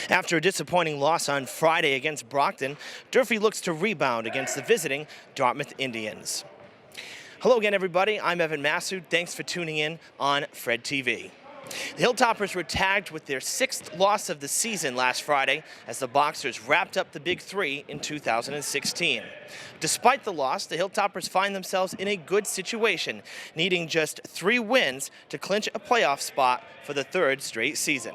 After a disappointing loss on Friday against Brockton, Durfee looks to rebound against the visiting Dartmouth Indians. Hello again, everybody. I'm Evan Massoud. Thanks for tuning in on Fred TV. The Hilltoppers were tagged with their 6th loss of the season last Friday as the Boxers wrapped up the Big Three in 2016. Despite the loss, the Hilltoppers find themselves in a good situation, needing just 3 wins to clinch a playoff spot for the 3rd straight season.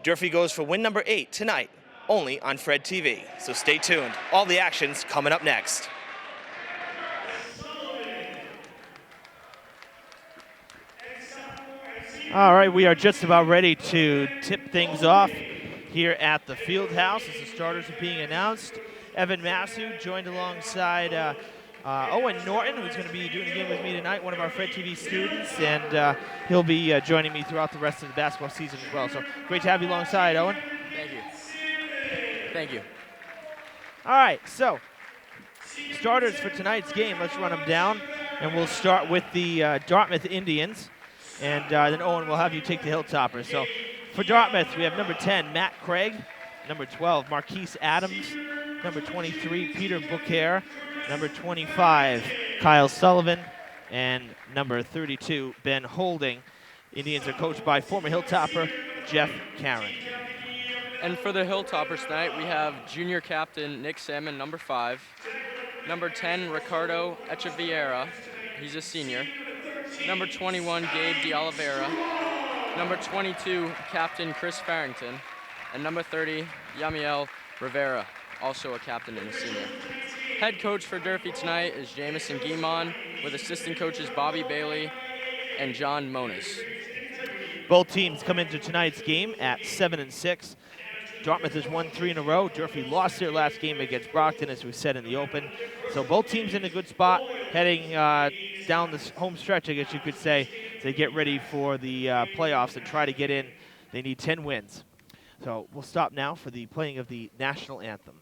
Durfee goes for win number 8 tonight, only on Fred TV. So stay tuned. All the action's coming up next. All right, we are just about ready to tip things off here at the field house as the starters are being announced. Evan Massoud joined alongside Owen Norton, who's going to be doing a game with me tonight, one of our Fred TV students, and he'll be joining me throughout the rest of the basketball season as well. So great to have you alongside, Owen. Thank you. Thank you. All right, so starters for tonight's game, let's run them down, and we'll start with the Dartmouth Indians. And then, Owen, we'll have you take the Hilltoppers. So for Dartmouth, we have number 10, Matt Craig. Number 12, Marquise Adams. Number 23, Peter Bouquet. Number 25, Kyle Sullivan. And number 32, Ben Holding. Indians are coached by former Hilltopper Jeff Caron. And for the Hilltoppers tonight, we have junior captain Nick Salmon, number 5. Number 10, Ricardo Echeverria. He's a senior. Number 21, Gabe De Oliveira. Number 22, Captain Chris Farrington. And number 30, Yamiel Rivera, also a captain and a senior. Head coach for Durfee tonight is Jamison Guimon, with assistant coaches Bobby Bailey and John Monas. Both teams come into tonight's game at 7-6. Dartmouth has won 3 in a row. Durfee lost their last game against Brockton, as we said in the open. So both teams in a good spot, heading down the home stretch, I guess you could say, to get ready for the playoffs and try to get in. They need 10 wins. So we'll stop now for the playing of the national anthem.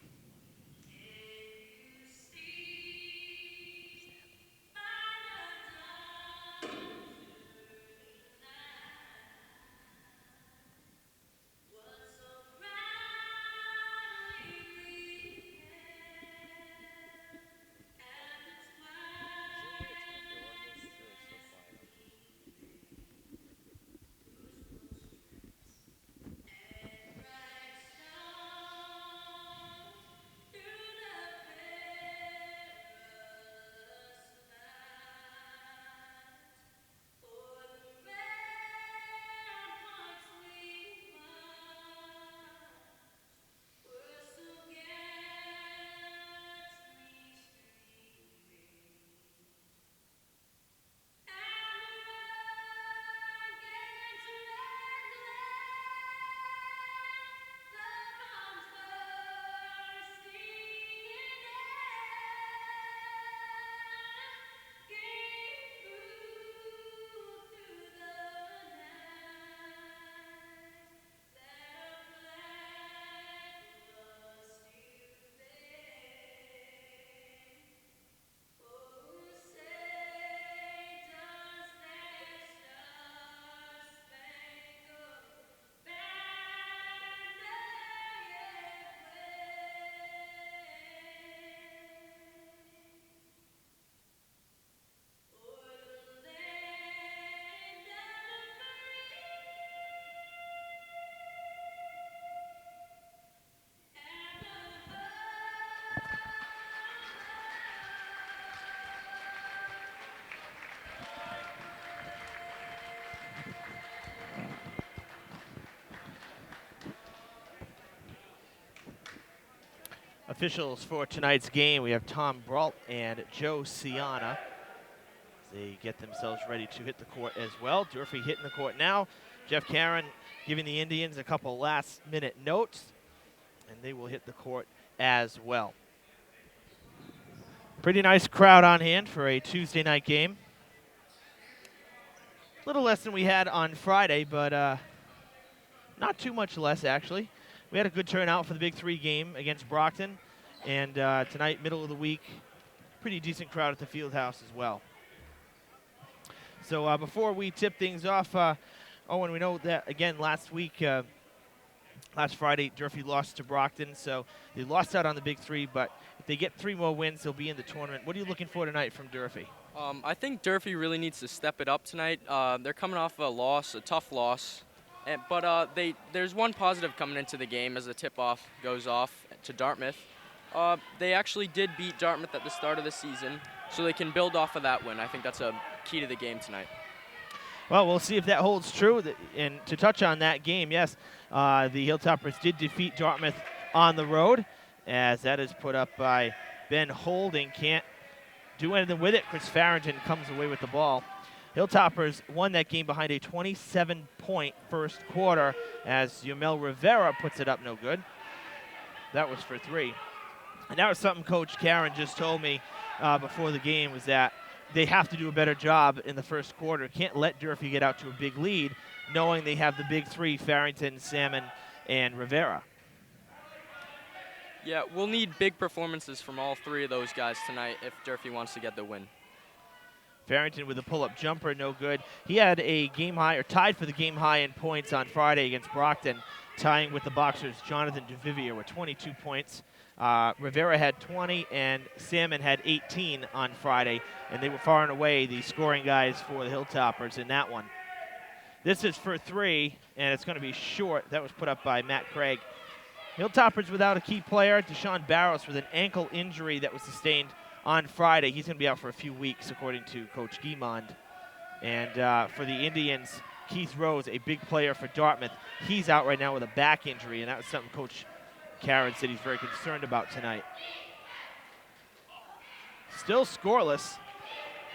Officials for tonight's game, we have Tom Brault and Joe Ciana. They get themselves ready to hit the court as well. Durfee hitting the court now. Jeff Caron giving the Indians a couple last-minute notes, and they will hit the court as well. Pretty nice crowd on hand for a Tuesday night game. A little less than we had on Friday, but not too much less, actually. We had a good turnout for the Big Three game against Brockton, and tonight, middle of the week, pretty decent crowd at the field house as well. So before we tip things off, Owen, we know that, again, last week Last Friday, Durfee lost to Brockton, so they lost out on the big three, but if they get 3 more wins, they'll be in the tournament. What are you looking for tonight from Durfee? I think Durfee really needs to step it up tonight. They're coming off a loss, a tough loss. But there's one positive coming into the game as the tip-off goes off to Dartmouth. They actually did beat Dartmouth at the start of the season, so they can build off of that win. I think that's a key to the game tonight. Well, we'll see if that holds true. And to touch on that game, yes, the Hilltoppers did defeat Dartmouth on the road, as that is put up by Ben Holding. Can't do anything with it. Chris Farrington comes away with the ball. Hilltoppers won that game behind a 27-point first quarter, as Yamel Rivera puts it up no good. That was for 3. And that was something Coach Karen just told me before the game, was that they have to do a better job in the first quarter. Can't let Durfee get out to a big lead, knowing they have the big 3, Farrington, Salmon, and Rivera. Yeah, we'll need big performances from all 3 of those guys tonight if Durfee wants to get the win. Farrington with a pull-up jumper, no good. He had a game high, or tied for the game high in points on Friday against Brockton, tying with the Boxers' Jonathan DeVivier with 22 points. Rivera had 20, and Salmon had 18 on Friday, and they were far and away the scoring guys for the Hilltoppers in that one. This is for 3, and it's going to be short. That was put up by Matt Craig. Hilltoppers without a key player, Deshaun Barros, with an ankle injury that was sustained on Friday. He's going to be out for a few weeks, according to Coach Guimond. And for the Indians, Keith Rose, a big player for Dartmouth, he's out right now with a back injury, and that was something Coach Karen said he's very concerned about tonight. Still scoreless,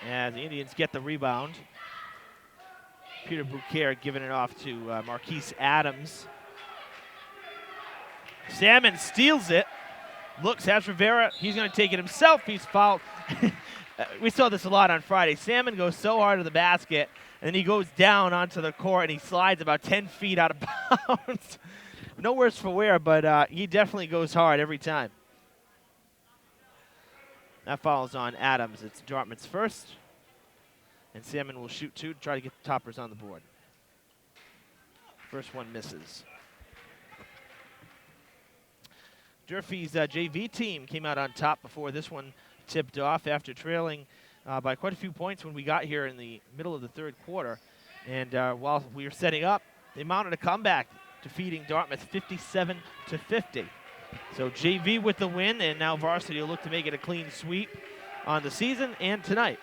as the Indians get the rebound. Peter Bouquet giving it off to Marquise Adams. Salmon steals it. Looks, has Rivera. He's going to take it himself. He's fouled. We saw this a lot on Friday. Salmon goes so hard to the basket, and then he goes down onto the court, and he slides about 10 feet out of bounds. No worse for wear, but he definitely goes hard every time. That follows on Adams. It's Dartmouth's first. And Salmon will shoot 2 to try to get the Toppers on the board. First one misses. Durfee's JV team came out on top before this one tipped off after trailing by quite a few points when we got here in the middle of the third quarter. And while we were setting up, they mounted a comeback, defeating Dartmouth 57-50. So JV with the win, and now varsity will look to make it a clean sweep on the season and tonight.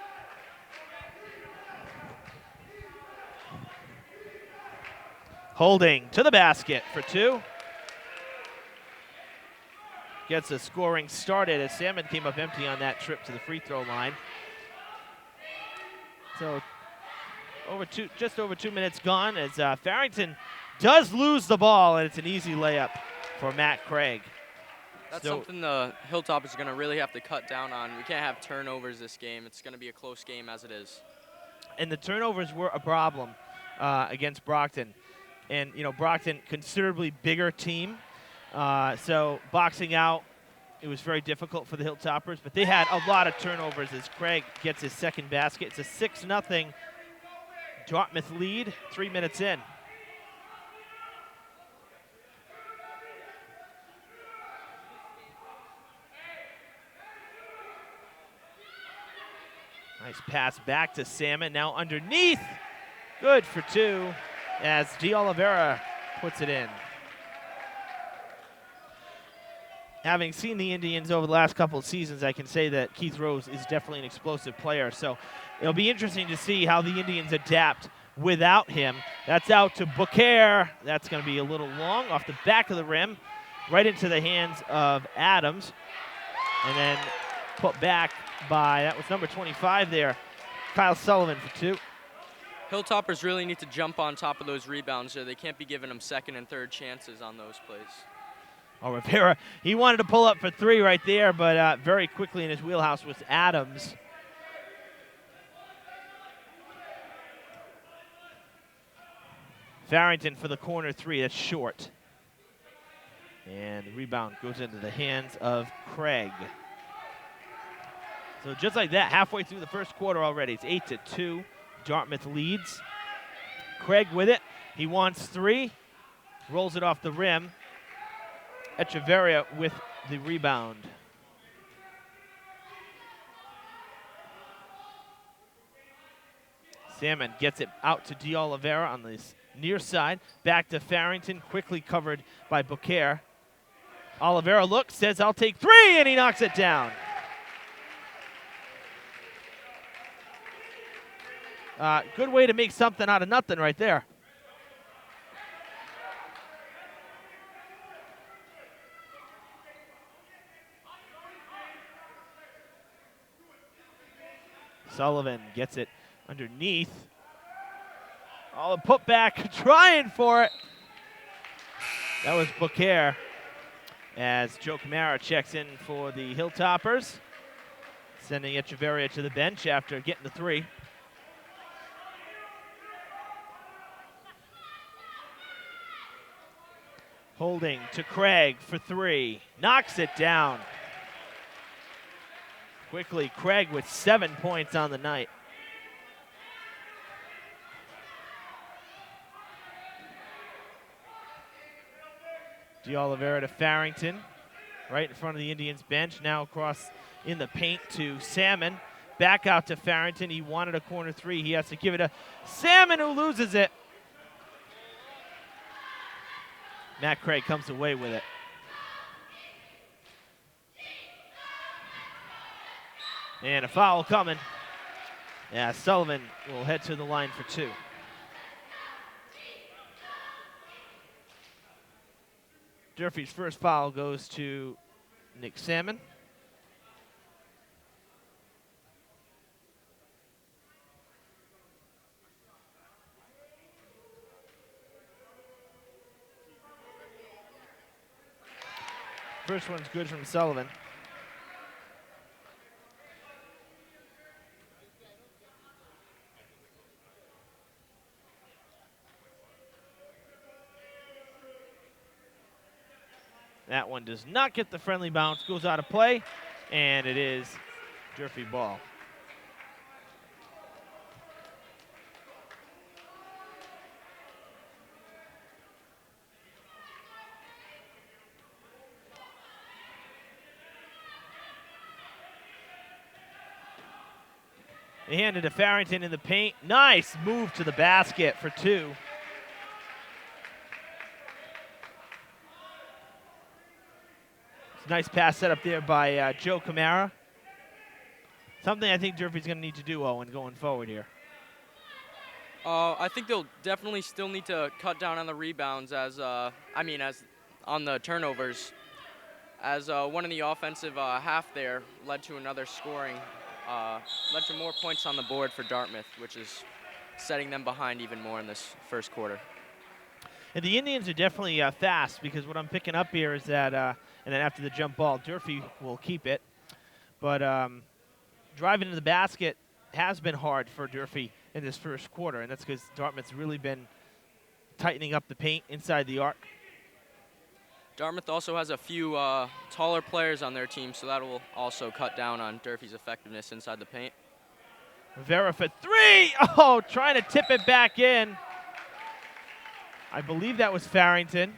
Holding to the basket for 2. Gets the scoring started as Salmon came up empty on that trip to the free throw line. So just over 2 minutes gone as Farrington does lose the ball, and it's an easy layup for Matt Craig. That's something the Hilltoppers are going to really have to cut down on. We can't have turnovers this game. It's going to be a close game as it is. And the turnovers were a problem against Brockton. And, you know, Brockton, considerably bigger team. So boxing out, it was very difficult for the Hilltoppers. But they had a lot of turnovers as Craig gets his second basket. It's a 6-0 Dartmouth lead, 3 minutes in. Nice pass back to Salmon. Now underneath. Good for 2 as D'Oliveira puts it in. Having seen the Indians over the last couple of seasons, I can say that Keith Rose is definitely an explosive player. So it'll be interesting to see how the Indians adapt without him. That's out to Bouquet. That's going to be a little long off the back of the rim, right into the hands of Adams. And then put back by, that was number 25 there, Kyle Sullivan for 2. Hilltoppers really need to jump on top of those rebounds, or they can't be giving them second and third chances on those plays. Oh, Rivera, he wanted to pull up for 3 right there, but very quickly in his wheelhouse was Adams. Farrington for the corner 3, that's short. And the rebound goes into the hands of Craig. So just like that, halfway through the first quarter already, it's 8-2. Dartmouth leads. Craig with it. He wants 3. Rolls it off the rim. Echeverria with the rebound. Salmon gets it out to D'Oliveira on this near side. Back to Farrington, quickly covered by Bouquet. Oliveira looks, says, I'll take three, and he knocks it down. Good way to make something out of nothing right there. Sullivan gets it underneath. Oh, put back, trying for it. That was Bouquet as Joe Camara checks in for the Hilltoppers, sending Echeverria to the bench after getting the three. Holding to Craig for three, knocks it down. Quickly, Craig with 7 points on the night. D'Oliveira to Farrington, right in front of the Indians bench. Now across in the paint to Salmon. Back out to Farrington. He wanted a corner three. He has to give it to Salmon, who loses it. Matt Craig comes away with it. And a foul coming. Yeah, Sullivan will head to the line for two. Durfee's first foul goes to Nick Salmon. First one's good from Sullivan. That one does not get the friendly bounce, goes out of play, and it is Durfee ball. They hand it to Farrington in the paint. Nice move to the basket for two. Nice pass set up there by Joe Camara. Something I think Durfee's going to need to do, Owen, going forward here. I think they'll definitely still need to cut down on the rebounds as on the turnovers. As one in the offensive half there led to another scoring, led to more points on the board for Dartmouth, which is setting them behind even more in this first quarter. And the Indians are definitely fast, because what I'm picking up here is that, and then after the jump ball, Durfee will keep it. But driving to the basket has been hard for Durfee in this first quarter, and that's because Dartmouth's really been tightening up the paint inside the arc. Dartmouth also has a few taller players on their team, so that will also cut down on Durfee's effectiveness inside the paint. Rivera for three! Oh, trying to tip it back in. I believe that was Farrington.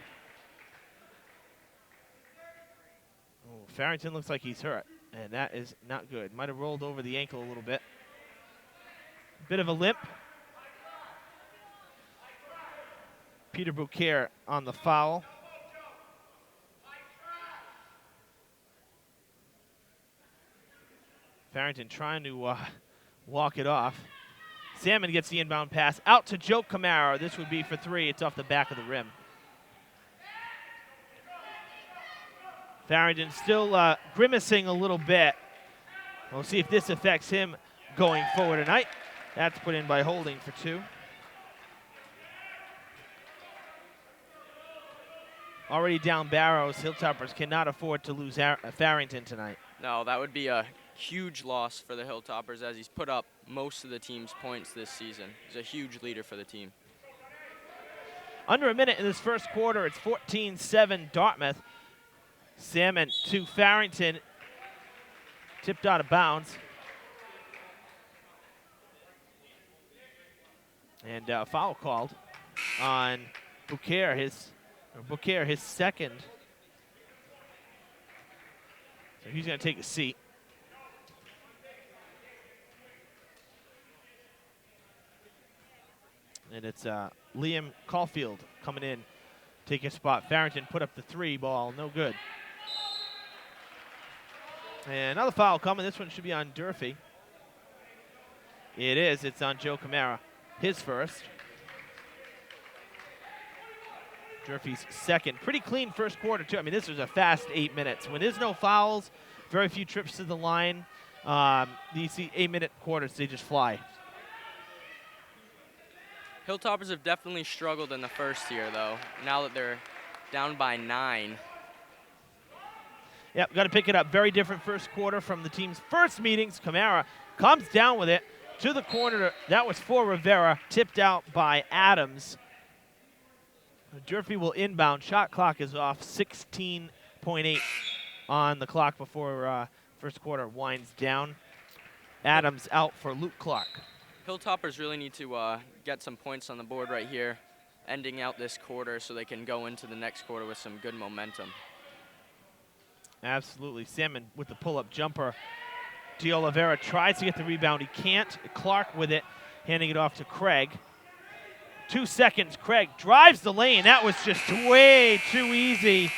Oh, Farrington looks like he's hurt, and that is not good. Might have rolled over the ankle a little bit. Bit of a limp. Peter Bouquet on the foul. Farrington trying to walk it off. Salmon gets the inbound pass out to Joe Camara. This would be for three. It's off the back of the rim. Farrington still grimacing a little bit. We'll see if this affects him going forward tonight. That's put in by Holding for two. Already down Barrows, Hilltoppers cannot afford to lose Farrington tonight. No, that would be a huge loss for the Hilltoppers, as he's put up most of the team's points this season. He's a huge leader for the team. Under a minute in this first quarter, it's 14-7 Dartmouth. Salmon to Farrington, tipped out of bounds. And foul called on Bouquet, his second So he's going to take a seat. And it's Liam Caulfield coming in, take a spot. Farrington put up the 3 ball, no good. And another foul coming. This one should be on Durfee. It is. It's on Joe Camara. His first. Durfee's second. Pretty clean first quarter, too. I mean, this was a fast 8 minutes. When there's no fouls, very few trips to the line, you see 8-minute quarters, they just fly. Hilltoppers have definitely struggled in the first here, though, now that they're down by 9. Yep, got to pick it up. Very different first quarter from the team's first meetings. Camara comes down with it to the corner. That was for Rivera, tipped out by Adams. Durfee will inbound. Shot clock is off. 16.8 on the clock before first quarter winds down. Adams out for Luke Clark. Hilltoppers really need to get some points on the board right here, ending out this quarter so they can go into the next quarter with some good momentum. Absolutely. Salmon with the pull-up jumper. De Oliveira tries to get the rebound. He can't. Clark with it, handing it off to Craig. 2 seconds. Craig drives the lane. That was just way too easy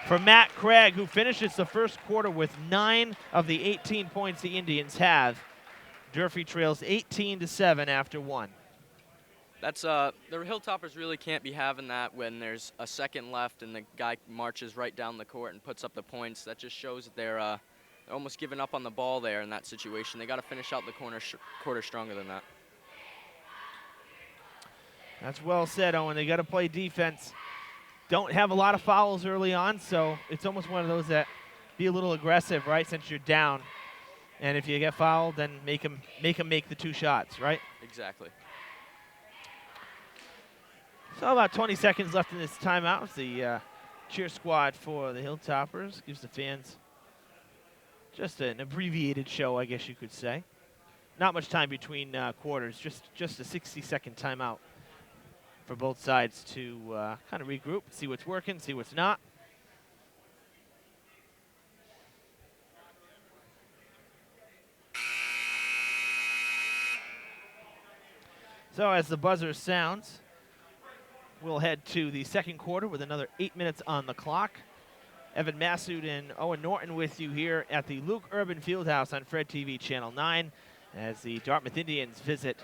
for Matt Craig, who finishes the first quarter with 9 of the 18 points the Indians have. Durfee trails 18-7 after 1. That's the Hilltoppers really can't be having that when there's a second left and the guy marches right down the court and puts up the points. That just shows that they're almost giving up on the ball there in that situation. They got to finish out the quarter stronger than that. That's well said, Owen. They got to play defense. Don't have a lot of fouls early on, so it's almost one of those that be a little aggressive, right, since you're down. And if you get fouled, then make them make the 2 shots, right? Exactly. So about 20 seconds left in this timeout. The cheer squad for the Hilltoppers gives the fans just an abbreviated show, I guess you could say. Not much time between quarters, just a 60-second timeout for both sides to kind of regroup, see what's working, see what's not. So as the buzzer sounds, we'll head to the second quarter with another 8 minutes on the clock. Evan Massoud and Owen Norton with you here at the Luke Urban Fieldhouse on Fred TV Channel 9 as the Dartmouth Indians visit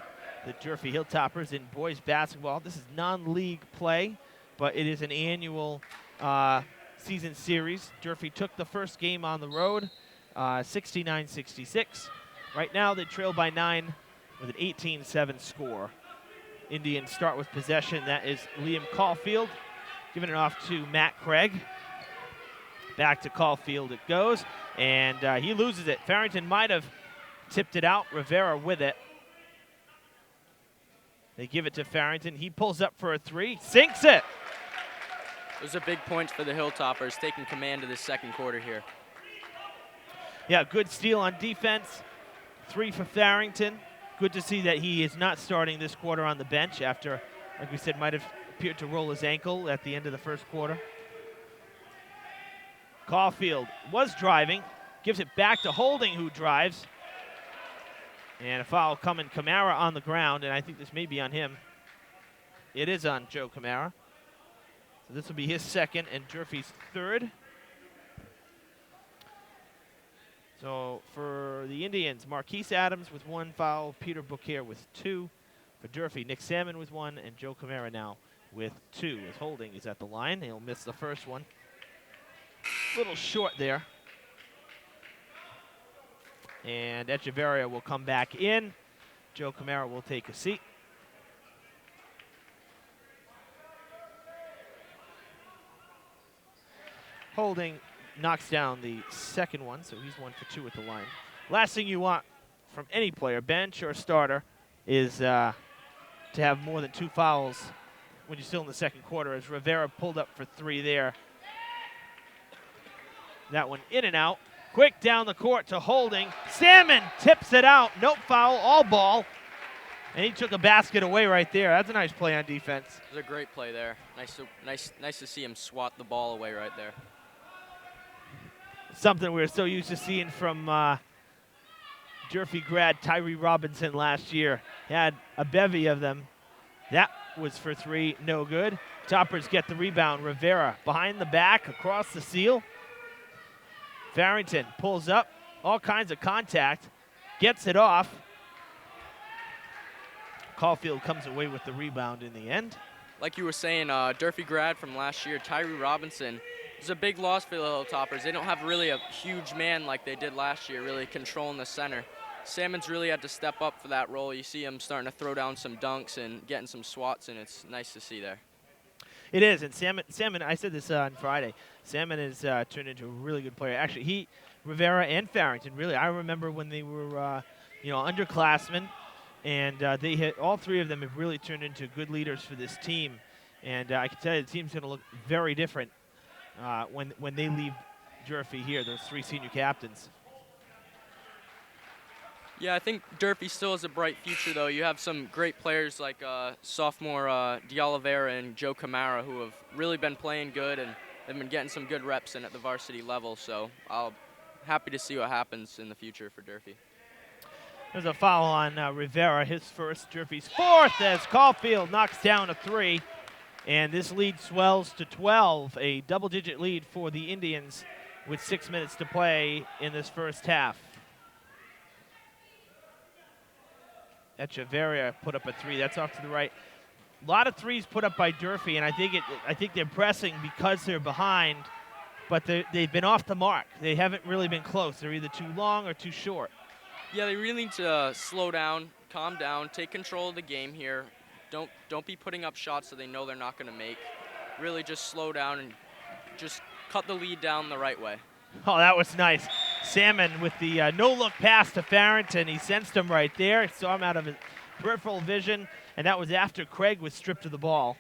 the Durfee Hilltoppers in boys basketball. This is non-league play, but it is an annual season series. Durfee took the first game on the road, 69-66. Right now they trail by 9 with an 18-7 score. Indians start with possession. That is Liam Caulfield giving it off to Matt Craig. Back to Caulfield it goes, and he loses it. Farrington might have tipped it out. Rivera with it. They give it to Farrington. He pulls up for a 3, sinks it. Those are big points for the Hilltoppers, taking command of this second quarter here. Yeah, good steal on defense. 3 for Farrington. Good to see that he is not starting this quarter on the bench after, like we said, might have appeared to roll his ankle at the end of the first quarter. Caulfield was driving, gives it back to Holding, who drives. And a foul coming. Camara on the ground, and I think this may be on him. It is on Joe Camara. So this will be his second and Durfee's third. So for the Indians, Marquise Adams with 1 foul, Peter Bouquet with 2. For Durfee, Nick Salmon with 1, and Joe Camara now with 2. As Holding is at the line, he'll miss the first one. A little short there. And Echeverria will come back in. Joe Camara will take a seat. Holding knocks down the second one, so he's 1 for 2 at the line. Last thing you want from any player, bench or starter, is to have more than 2 fouls when you're still in the second quarter, as Rivera pulled up for 3 there. That one in and out. Quick down the court to Holding. Salmon tips it out. No foul, all ball. And he took a basket away right there. That's a nice play on defense. It was a great play there. Nice to see him swat the ball away right there. something we're so used to seeing from Durfee grad Tyree Robinson last year. Had a bevy of them. That was for 3, no good. Toppers get the rebound. Rivera behind the back, across the seal. Farrington pulls up, all kinds of contact, gets it off. Caulfield comes away with the rebound in the end. Like you were saying, Durfee grad from last year, Tyree Robinson, is a big loss for the Hilltoppers. They don't have really a huge man like they did last year, really controlling the center. Salmon's really had to step up for that role. You see him starting to throw down some dunks and getting some swats, and it's nice to see there. It is, and Salmon. I said this on Friday. Salmon has turned into a really good player. Actually, Rivera and Farrington. Really, I remember when they were, underclassmen, and they hit. All 3 of them have really turned into good leaders for this team. And I can tell you, the team's going to look very different when they leave Durfee here. Those 3 senior captains. Yeah, I think Durfee still has a bright future, though. You have some great players like sophomore D'Oliveira and Joe Camara, who have really been playing good and have been getting some good reps in at the varsity level. So I'm happy to see what happens in the future for Durfee. There's a foul on Rivera, his first, Durfee's 4th, as Caulfield knocks down a 3. And this lead swells to 12, a double-digit lead for the Indians with 6 minutes to play in this first half. Echeverria put up a 3. That's off to the right. A lot of 3s put up by Durfee, and I think they're pressing because they're behind, but they've been off the mark. They haven't really been close. They're either too long or too short. Yeah, they really need to slow down, calm down, take control of the game here. Don't be putting up shots that they know they're not going to make. Really just slow down and just cut the lead down the right way. Oh, that was nice. Salmon with the no-look pass to Farrington. He sensed him right there. He saw him out of his peripheral vision, and that was after Craig was stripped of the ball.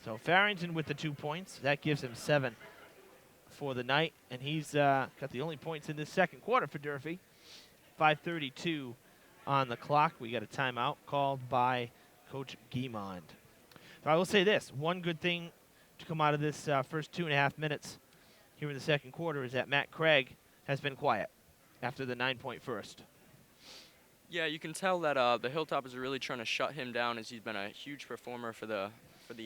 So Farrington with the 2 points. That gives him 7 for the night, and he's got the only points in this second quarter for Durfee. 5:32 on the clock. We got a timeout called by Coach Guimond. So I will say this. One good thing to come out of this first 2.5 minutes here in the second quarter is that Matt Craig has been quiet after the 9-point first. Yeah, you can tell that the Hilltoppers are really trying to shut him down, as he's been a huge performer for the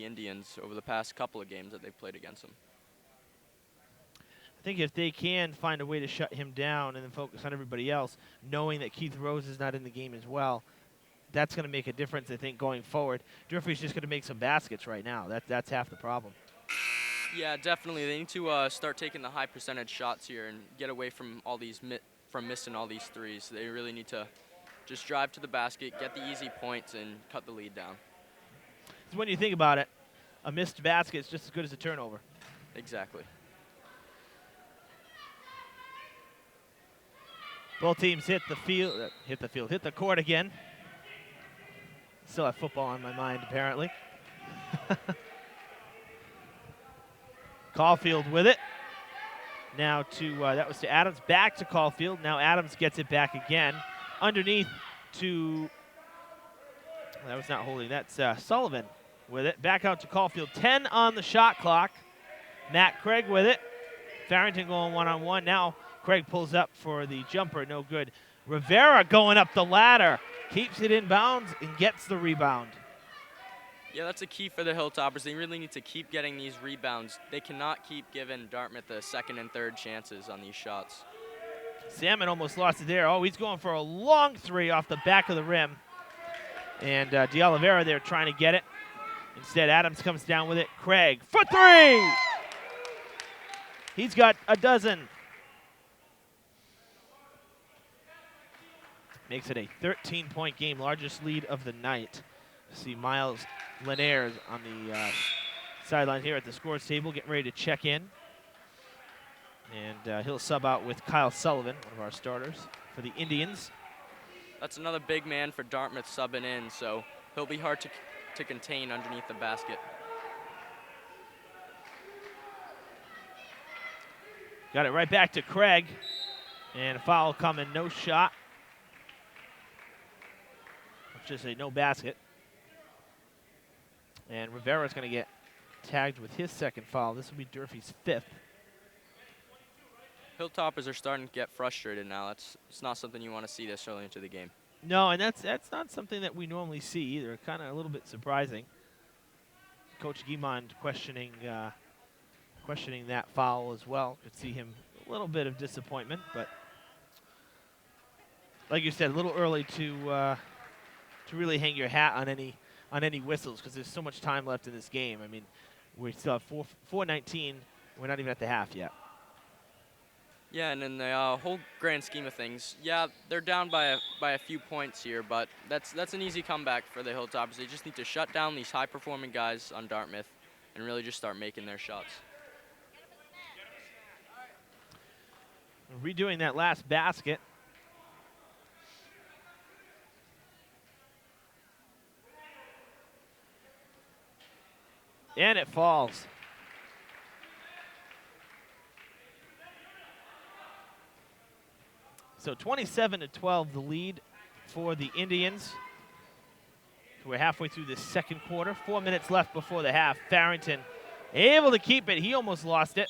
Indians over the past couple of games that they've played against him. I think if they can find a way to shut him down and then focus on everybody else, knowing that Keith Rose is not in the game as well, that's going to make a difference, I think, going forward. Durfee's just going to make some baskets right now. That's half the problem. Yeah, definitely. They need to start taking the high percentage shots here and get away from all these from missing all these 3s. They really need to just drive to the basket, get the easy points, and cut the lead down. So when you think about it, a missed basket is just as good as a turnover. Exactly. Both teams hit the court again. Still have football on my mind, apparently. Caulfield with it. Now that was to Adams, back to Caulfield. Now Adams gets it back again. Underneath to, that was not holding, that's Sullivan with it. Back out to Caulfield. 10 on the shot clock. Matt Craig with it. Farrington going one-on-one. Now Craig pulls up for the jumper, no good. Rivera going up the ladder. Keeps it in bounds and gets the rebound. Yeah, that's a key for the Hilltoppers. They really need to keep getting these rebounds. They cannot keep giving Dartmouth the second and third chances on these shots. Salmon almost lost it there. Oh, he's going for a long 3 off the back of the rim. And D'Oliveira there trying to get it. Instead, Adams comes down with it. Craig for 3! He's got a dozen. Makes it a 13-point game, largest lead of the night. See Miles Linares on the sideline here at the scores table, getting ready to check in. And he'll sub out with Kyle Sullivan, one of our starters, for the Indians. That's another big man for Dartmouth subbing in, so he'll be hard to contain underneath the basket. Got it right back to Craig. And a foul coming, no shot. Just a no basket. And Rivera's going to get tagged with his second foul. This will be Durfee's 5th. Hilltoppers are starting to get frustrated now. It's not something you want to see this early into the game. No, and that's not something that we normally see either. Kind of a little bit surprising. Coach Guimond questioning that foul as well. Could see him a little bit of disappointment, but like you said, a little early to really hang your hat on any whistles because there's so much time left in this game. I mean, we still have 4:19. We're not even at the half yet. Yeah, and in the whole grand scheme of things, yeah, they're down by a few points here, but that's an easy comeback for the Hilltoppers. They just need to shut down these high-performing guys on Dartmouth and really just start making their shots. Redoing that last basket. And it falls. So 27-12, the lead for the Indians. We're halfway through the second quarter. 4 minutes left before the half. Farrington able to keep it. He almost lost it.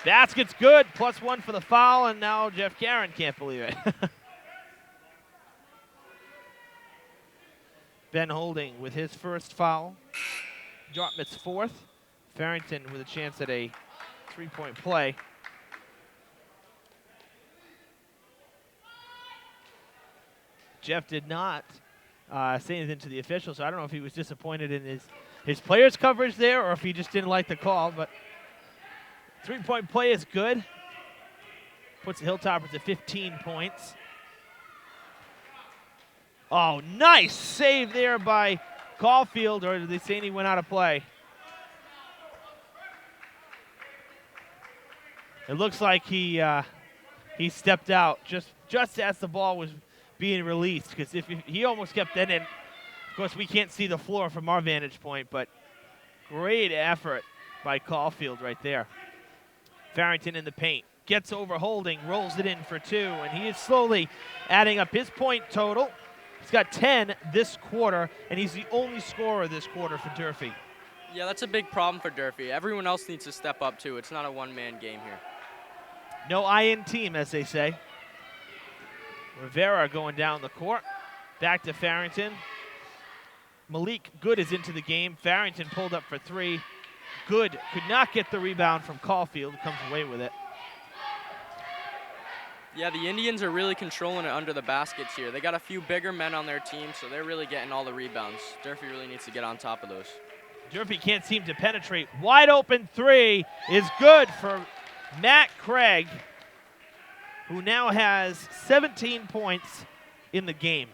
Basket's good. +1 for the foul, and now Jeff Guerin can't believe it. Ben Holding with his first foul. Dartmouth's fourth. Farrington with a chance at a three-point play. Jeff did not say anything to the officials, so I don't know if he was disappointed in his players' coverage there or if he just didn't like the call, but three-point play is good. Puts the Hilltoppers at 15 points. Oh, nice save there by Caulfield, or did they say he went out of play? It looks like he stepped out just as the ball was being released, because if he almost kept that in. Of course, we can't see the floor from our vantage point, but great effort by Caulfield right there. Farrington in the paint. Gets over Holding, rolls it in for two, and he is slowly adding up his point total. He's got 10 this quarter, and he's the only scorer this quarter for Durfee. Yeah, that's a big problem for Durfee. Everyone else needs to step up, too. It's not a one-man game here. No I in team, as they say. Rivera going down the court. Back to Farrington. Malik Good is into the game. Farrington pulled up for three. Good could not get the rebound from Caulfield. Comes away with it. Yeah, the Indians are really controlling it under the baskets here. They got a few bigger men on their team, so they're really getting all the rebounds. Durfee really needs to get on top of those. Durfee can't seem to penetrate. Wide open three is good for Matt Craig, who now has 17 points in the game.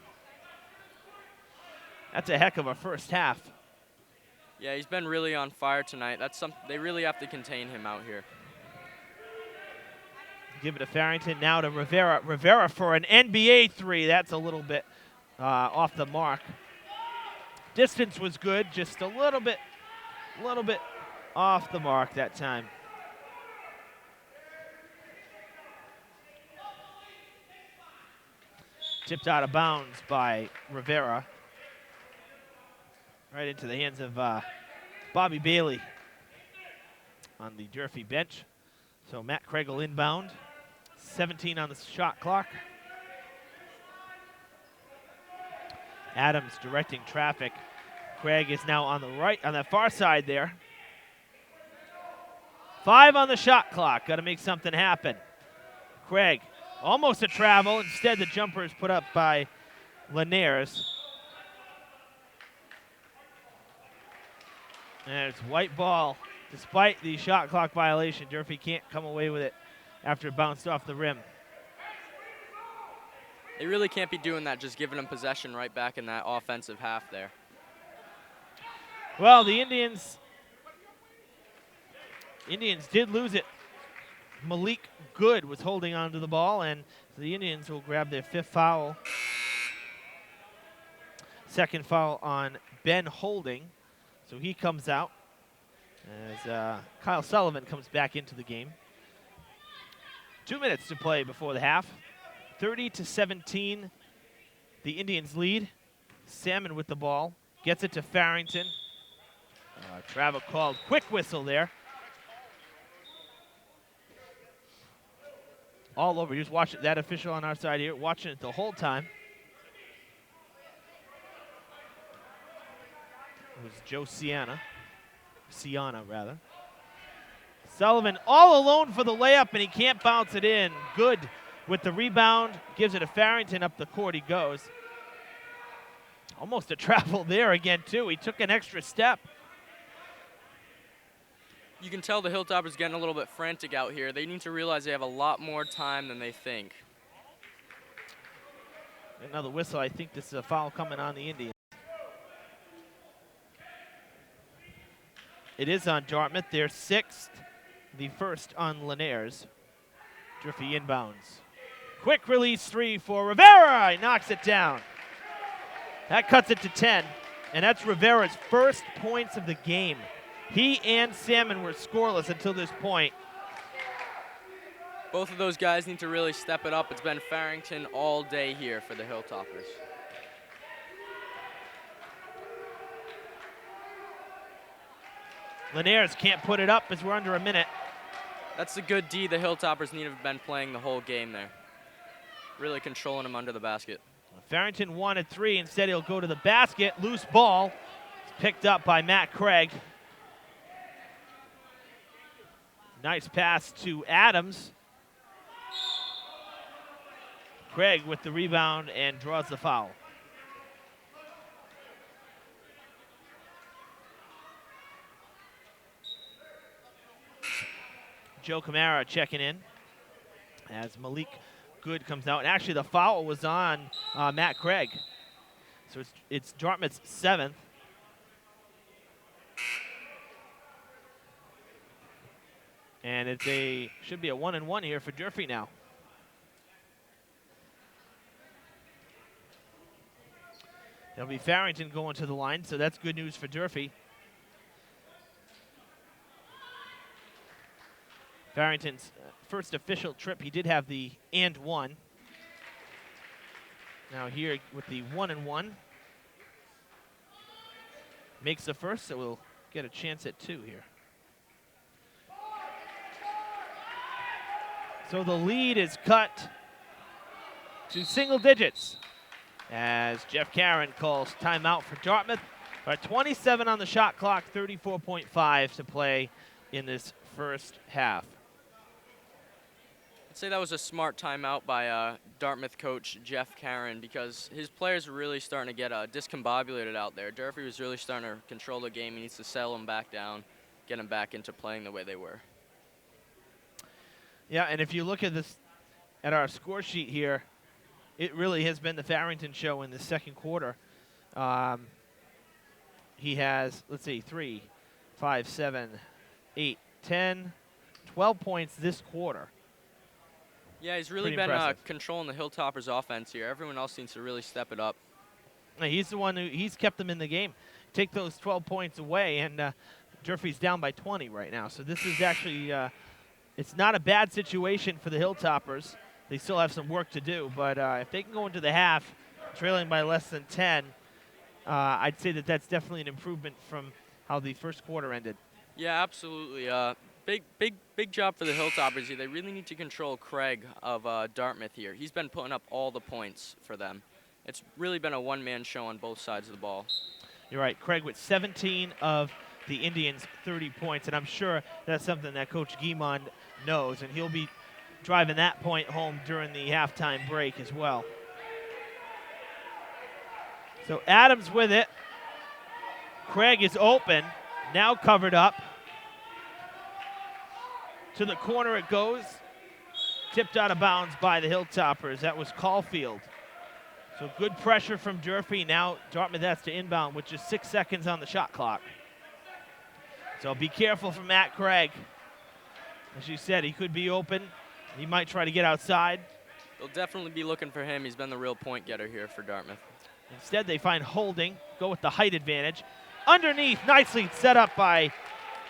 That's a heck of a first half. Yeah, he's been really on fire tonight. They really have to contain him out here. Give it to Farrington, now to Rivera. Rivera for an NBA three. That's a little bit off the mark. Distance was good, just a little bit off the mark that time. Tipped out of bounds by Rivera. Right into the hands of Bobby Bailey on the Durfee bench. So Matt Craig will inbound. 17 on the shot clock. Adams directing traffic. Craig is now on the right, on the far side there. 5 on the shot clock. Got to make something happen. Craig, almost a travel. Instead, the jumper is put up by Linares. And it's white ball. Despite the shot clock violation, Durfee can't come away with it after it bounced off the rim. They really can't be doing that, just giving them possession right back in that offensive half there. Well, the Indians did lose it. Malik Good was holding on to the ball, and the Indians will grab their 5th foul. Second foul on Ben Holding. So he comes out as Kyle Sullivan comes back into the game. 2 minutes to play before the half. 30-17, the Indians lead. Salmon with the ball. Gets it to Farrington. Travel called. Quick whistle there. all over. Just watch that official on our side here, watching it the whole time. It was Joe Ciana rather. Sullivan all alone for the layup, and he can't bounce it in. Good with the rebound, gives it to Farrington. Up the court he goes. Almost a travel there again, too. He took an extra step. You can tell the Hilltoppers getting a little bit frantic out here. They need to realize they have a lot more time than they think. Another whistle. I think this is a foul coming on the Indians. It is on Dartmouth. They're sixth. The first on Linares. Durfee inbounds. Quick release three for Rivera. He knocks it down. That cuts it to 10. And that's Rivera's first points of the game. He and Salmon were scoreless until this point. Both of those guys need to really step it up. It's been Farrington all day here for the Hilltoppers. Linares can't put it up as we're under a minute. That's the good D the Hilltoppers need to have been playing the whole game there. Really controlling them under the basket. Farrington wanted three. Instead, he'll go to the basket. Loose ball. It's picked up by Matt Craig. Nice pass to Adams. Craig with the rebound and draws the foul. Joe Camara checking in as Malik Good comes out. And actually, the foul was on Matt Craig. So it's Dartmouth's 7th. And should be a 1-and-1 here for Durfee now. There'll be Farrington going to the line, so that's good news for Durfee. Farrington's first official trip, he did have the and one. Now here with the 1-and-1. Makes the first, so we'll get a chance at 2 here. So the lead is cut to single digits as Jeff Caron calls timeout for Dartmouth. 27 on the shot clock, 34.5 to play in this first half. I'd say that was a smart timeout by Dartmouth coach Jeff Caron because his players were really starting to get discombobulated out there. Durfee was really starting to control the game. He needs to settle them back down, get them back into playing the way they were. Yeah, and if you look at this, at our score sheet here, it really has been the Farrington show in the second quarter. He has, 3, 5, 7, 8, 10, 12 points this quarter. Yeah, he's really been controlling the Hilltoppers offense here. Everyone else needs to really step it up. He's the one he's kept them in the game. Take those 12 points away, and Durfee's down by 20 right now. So this is actually, it's not a bad situation for the Hilltoppers. They still have some work to do, but if they can go into the half trailing by less than 10, I'd say that that's definitely an improvement from how the first quarter ended. Yeah, absolutely. Big job for the Hilltoppers here. They really need to control Craig of Dartmouth here. He's been putting up all the points for them. It's really been a one-man show on both sides of the ball. You're right. Craig with 17 of the Indians' 30 points, and I'm sure that's something that Coach Guimond knows, and he'll be driving that point home during the halftime break as well. So Adams with it. Craig is open, now covered up. To the corner it goes. Tipped out of bounds by the Hilltoppers. That was Caulfield. So good pressure from Durfee. Now Dartmouth has to inbound with just 6 seconds on the shot clock. So be careful for Matt Craig. As you said, he could be open. He might try to get outside. They'll definitely be looking for him. He's been the real point getter here for Dartmouth. Instead, they find Holding. Go with the height advantage. Underneath, nicely set up by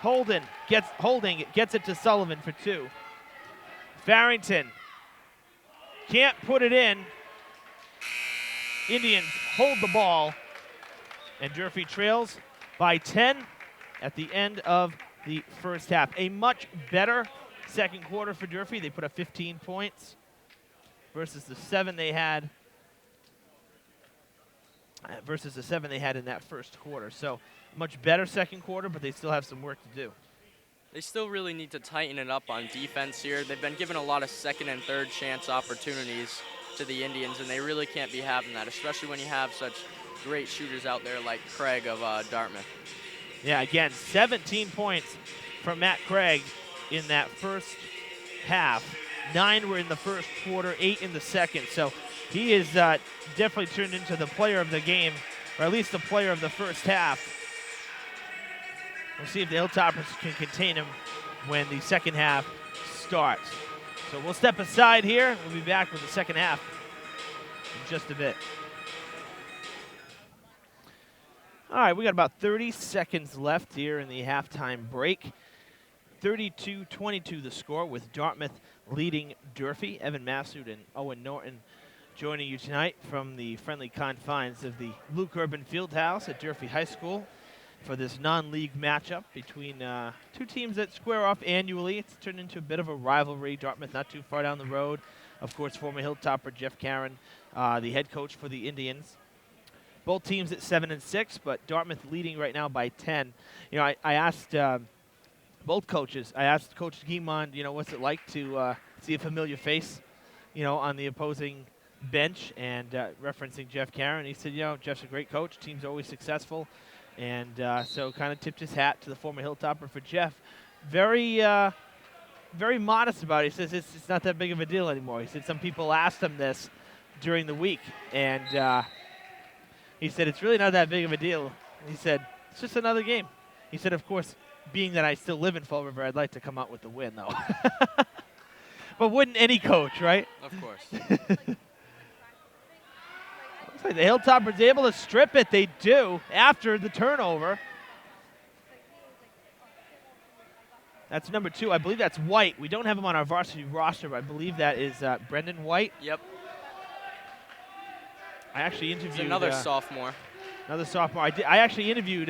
Holding gets it to Sullivan for 2. Farrington can't put it in. Indians hold the ball, and Durfee trails by 10 at the end of the first half. A much better second quarter for Durfee. They put up 15 points. versus the 7 they had in that first quarter. So much better second quarter, but they still have some work to do. They still really need to tighten it up on defense here. They've been given a lot of second and third chance opportunities to the Indians, and they really can't be having that, especially when you have such great shooters out there like Craig of Dartmouth. Yeah, again, 17 points from Matt Craig in that first half. 9 were in the first quarter, 8 in the second. So he is definitely turned into the player of the game, or at least the player of the first half. We'll see if the Hilltoppers can contain him when the second half starts. So we'll step aside here. We'll be back with the second half in just a bit. All right, we got about 30 seconds left here in the halftime break. 32-22 the score, with Dartmouth leading Durfee. Evan Massoud and Owen Norton joining you tonight from the friendly confines of the Luke Urban Fieldhouse at Durfee High School for this non-league matchup between two teams that square off annually. It's turned into a bit of a rivalry. Dartmouth not too far down the road. Of course, former Hilltopper Jeff Caron, the head coach for the Indians. Both teams at 7-6, but Dartmouth leading right now by 10. You know, I asked both coaches. I asked Coach Guimond, you know, what's it like to see a familiar face, you know, on the opposing bench, and referencing Jeff Caron. He said, you know, Jeff's a great coach. Team's always successful. And so kind of tipped his hat to the former Hilltopper for Jeff. Very modest about it. He says it's not that big of a deal anymore. He said some people asked him this during the week, and he said it's really not that big of a deal. He said it's just another game. He said, of course, being that I still live in Fall River, I'd like to come out with the win, though. But wouldn't any coach, right? Of course. Looks like the Hilltoppers able to strip it. They do after the turnover. That's number 2. I believe that's White. We don't have him on our varsity roster, but I believe that is Brendan White. Yep. I actually interviewed He's another sophomore. Another sophomore. I actually interviewed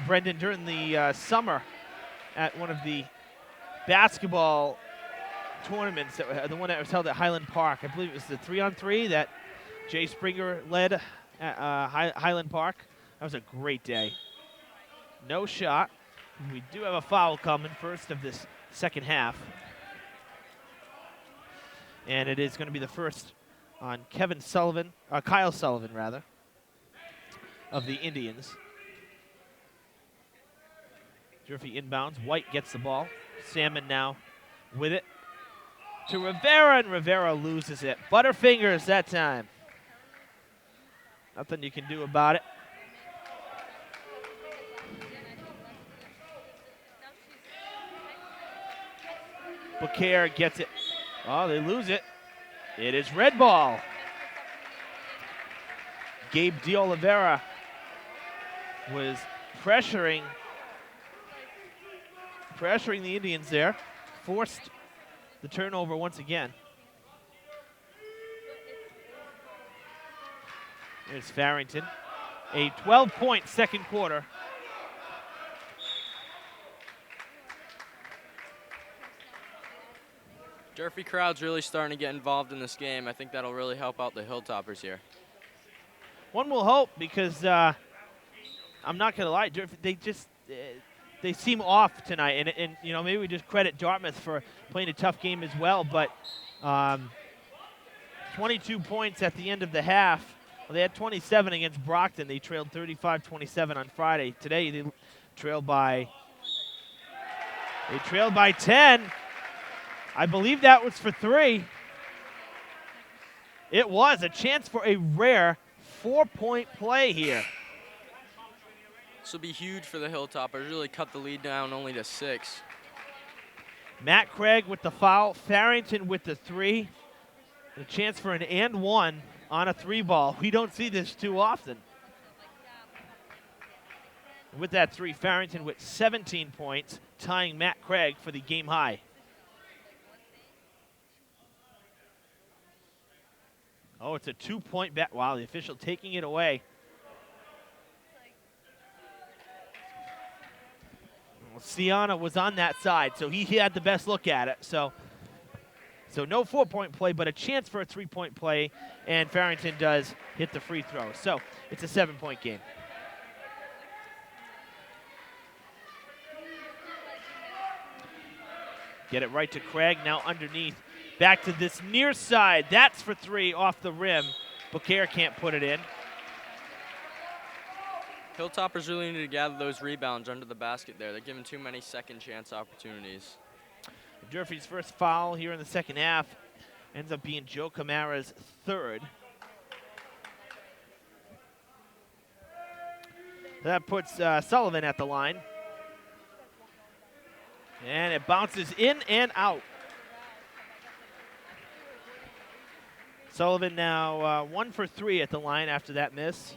Brendan during the summer at one of the basketball tournaments, the one that was held at Highland Park. I believe it was the 3-on-3 that Jay Springer led at Highland Park. That was a great day. No shot. We do have a foul coming first of this second half. And it is going to be the first on Kyle Sullivan, rather, of the Indians. Durfee inbounds. White gets the ball. Salmon now with it to Rivera, and Rivera loses it. Butterfingers that time. Nothing you can do about it. Bouquet gets it. Oh, they lose it. It is red ball. Gabe DeOliveira was pressuring the Indians there. Forced the turnover once again. There's Farrington. A 12-point second quarter. Durfee crowd's really starting to get involved in this game. I think that'll really help out the Hilltoppers here. One will hope, because I'm not going to lie, Durfee, they seem off tonight, and you know, maybe we just credit Dartmouth for playing a tough game as well, but 22 points at the end of the half. Well, they had 27 against Brockton. They trailed 35-27 on Friday. Today they trailed by 10. I believe that was for 3. It was a chance for a rare 4-point play here. This will be huge for the Hilltoppers. Really cut the lead down only to 6. Matt Craig with the foul. Farrington with the 3. A chance for an and 1 on a 3-ball. We don't see this too often. With that 3, Farrington with 17 points, tying Matt Craig for the game high. Oh, it's a 2-point bet. Wow, the official taking it away. Well, Siana was on that side, so he had the best look at it. So So no 4-point play, but a chance for a 3-point play, and Farrington does hit the free throw. So it's a 7-point game. Get it right to Craig, now underneath. Back to this near side. That's for 3 off the rim. Beaucaire can't put it in. Hilltoppers really need to gather those rebounds under the basket there. They're giving too many second chance opportunities. Durfee's first foul here in the second half ends up being Joe Camara's third. That puts Sullivan at the line. And it bounces in and out. Sullivan now 1 for 3 at the line after that miss.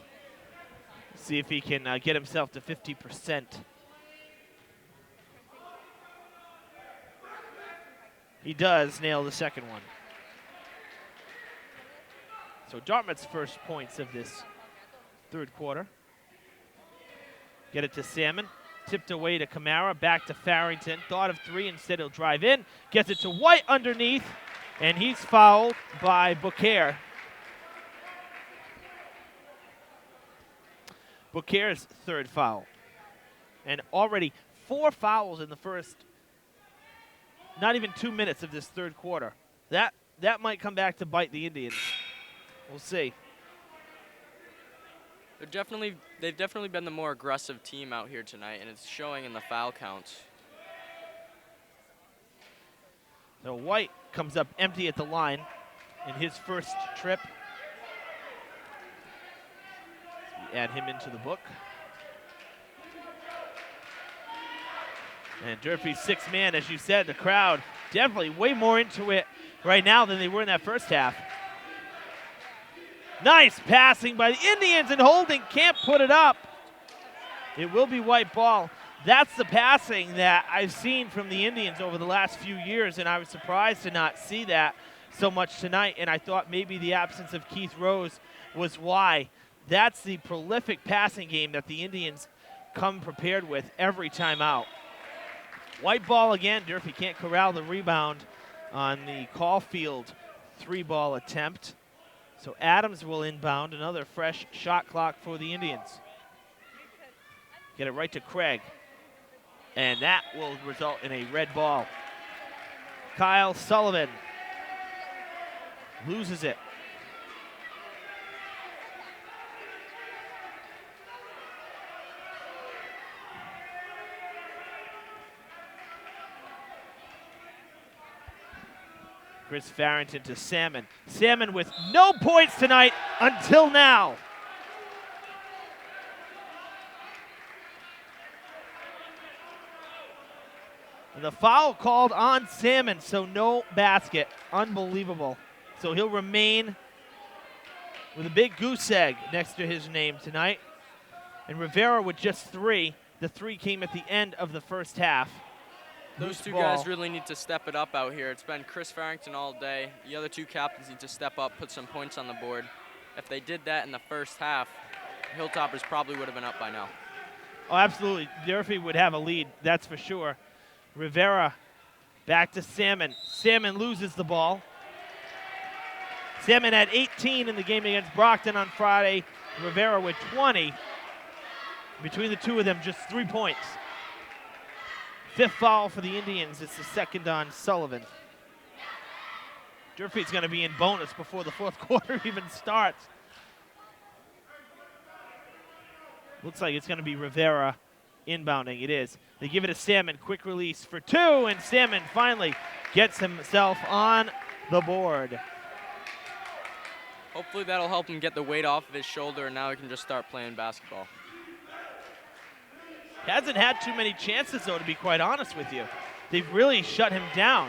See if he can get himself to 50%. He does nail the second one. So Dartmouth's first points of this third quarter. Get it to Salmon. Tipped away to Camara. Back to Farrington. Thought of 3. Instead he'll drive in. Gets it to White underneath. And he's fouled by Beaucaire. Beaucaire's third foul. And already 4 fouls in the first not even 2 minutes of this third quarter. That might come back to bite the Indians. We'll see. They've definitely been the more aggressive team out here tonight, and it's showing in the foul counts. So White comes up empty at the line in his first trip. We add him into the book. And Durfee's 6th man, as you said, the crowd definitely way more into it right now than they were in that first half. Nice passing by the Indians, and Holding can't put it up. It will be white ball. That's the passing that I've seen from the Indians over the last few years, and I was surprised to not see that so much tonight, and I thought maybe the absence of Keith Rose was why. That's the prolific passing game that the Indians come prepared with every time out. White ball again. Durfee can't corral the rebound on the Caulfield 3-ball attempt. So Adams will inbound, another fresh shot clock for the Indians. Get it right to Craig. And that will result in a red ball. Kyle Sullivan loses it. Chris Farrington to Salmon. Salmon with no points tonight until now. And the foul called on Salmon, so no basket. Unbelievable. So he'll remain with a big goose egg next to his name tonight. And Rivera with just 3. The 3 came at the end of the first half. Those two guys really need to step it up out here. It's been Chris Farrington all day. The other 2 captains need to step up, put some points on the board. If they did that in the first half, Hilltoppers probably would have been up by now. Oh, absolutely. Durfee would have a lead, that's for sure. Rivera back to Salmon. Salmon loses the ball. Salmon had 18 in the game against Brockton on Friday. Rivera with 20. Between the two of them, just 3 points. 5th foul for the Indians. It's the 2nd on Sullivan. Durfee's going to be in bonus before the 4th quarter even starts. Looks like it's going to be Rivera inbounding. It is. They give it to Salmon. Quick release for 2, and Salmon finally gets himself on the board. Hopefully that'll help him get the weight off of his shoulder, and now he can just start playing basketball. Hasn't had too many chances, though, to be quite honest with you. They've really shut him down.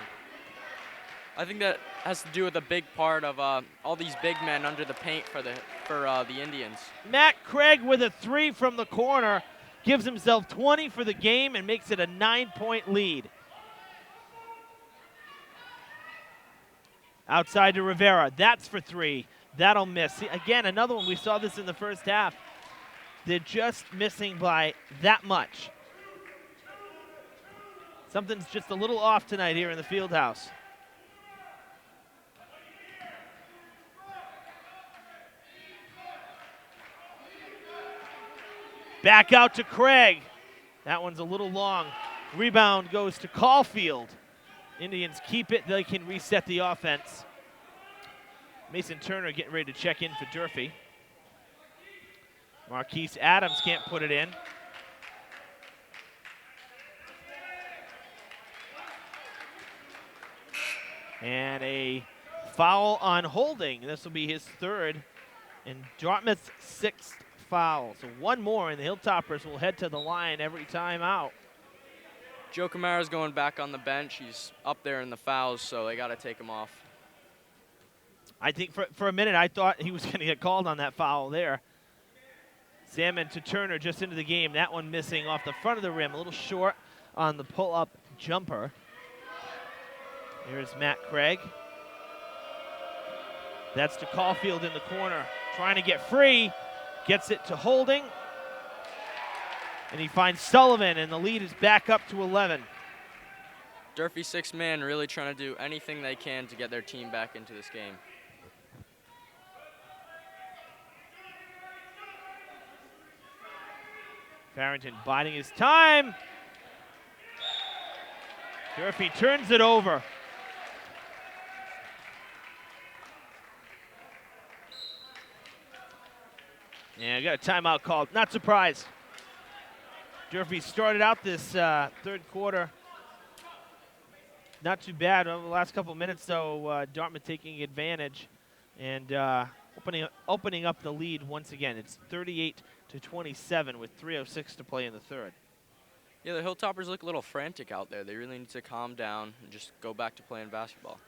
I think that has to do with a big part of all these big men under the paint for the Indians. Matt Craig with a 3 from the corner gives himself 20 for the game and makes it a 9-point lead. Outside to Rivera. That's for 3. That'll miss. See, again, another one. We saw this in the first half. They're just missing by that much. Something's just a little off tonight here in the field house. Back out to Craig. That one's a little long. Rebound goes to Caulfield. Indians keep it. They can reset the offense. Mason Turner getting ready to check in for Durfee. Marquise Adams can't put it in. And a foul on Holding. This will be his third and Dartmouth's sixth foul. So one more and the Hilltoppers will head to the line every time out. Joe Camara's going back on the bench. He's up there in the fouls, so they got to take him off. I think for a minute I thought he was going to get called on that foul there. Salmon to Turner just into the game. That one missing off the front of the rim. A little short on the pull-up jumper. Here's Matt Craig. That's to Caulfield in the corner. Trying to get free. Gets it to Holding. And he finds Sullivan, and the lead is back up to 11. Durfee six-man really trying to do anything they can to get their team back into this game. Farrington biding his time. Durfee turns it over. Yeah, got a timeout called. Not surprised. Durfee started out this third quarter not too bad. Over the last couple minutes, though, Dartmouth taking advantage and opening up the lead once again. It's 38-27 with 3:06 to play in the third. Yeah, the Hilltoppers look a little frantic out there. They really need to calm down and just go back to playing basketball.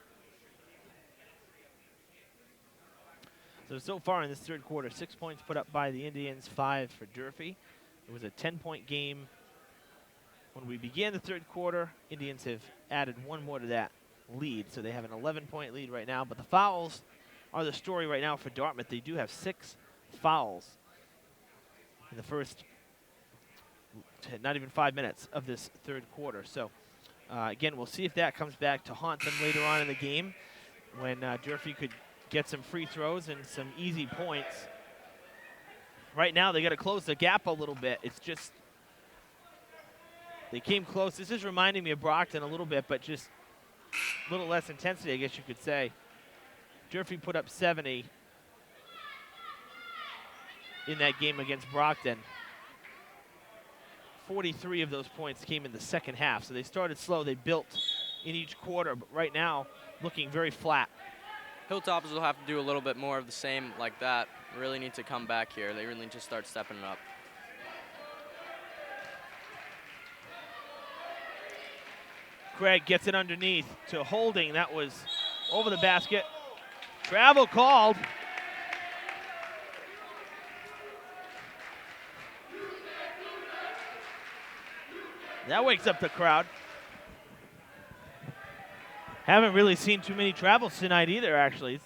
So far in this third quarter, 6 points put up by the Indians, 5 for Durfee. It was a 10-point game when we began the third quarter. Indians have added one more to that lead, so they have an 11-point lead right now. But the fouls are the story right now for Dartmouth. They do have 6 fouls in the first not even 5 minutes of this third quarter. So, again, we'll see if that comes back to haunt them later on in the game when Durfee could get some free throws and some easy points. Right now, they got to close the gap a little bit. It's just they came close. This is reminding me of Brockton a little bit, but just a little less intensity, I guess you could say. Durfee put up 70 in that game against Brockton. 43 of those points came in the second half. So they started slow. They built in each quarter, but right now looking very flat. Hilltoppers will have to do a little bit more of the same like that. Really need to come back here. They really need to start stepping it up. Craig gets it underneath to Holding. That was over the basket. Travel called. That wakes up the crowd. Haven't really seen too many travels tonight either, actually.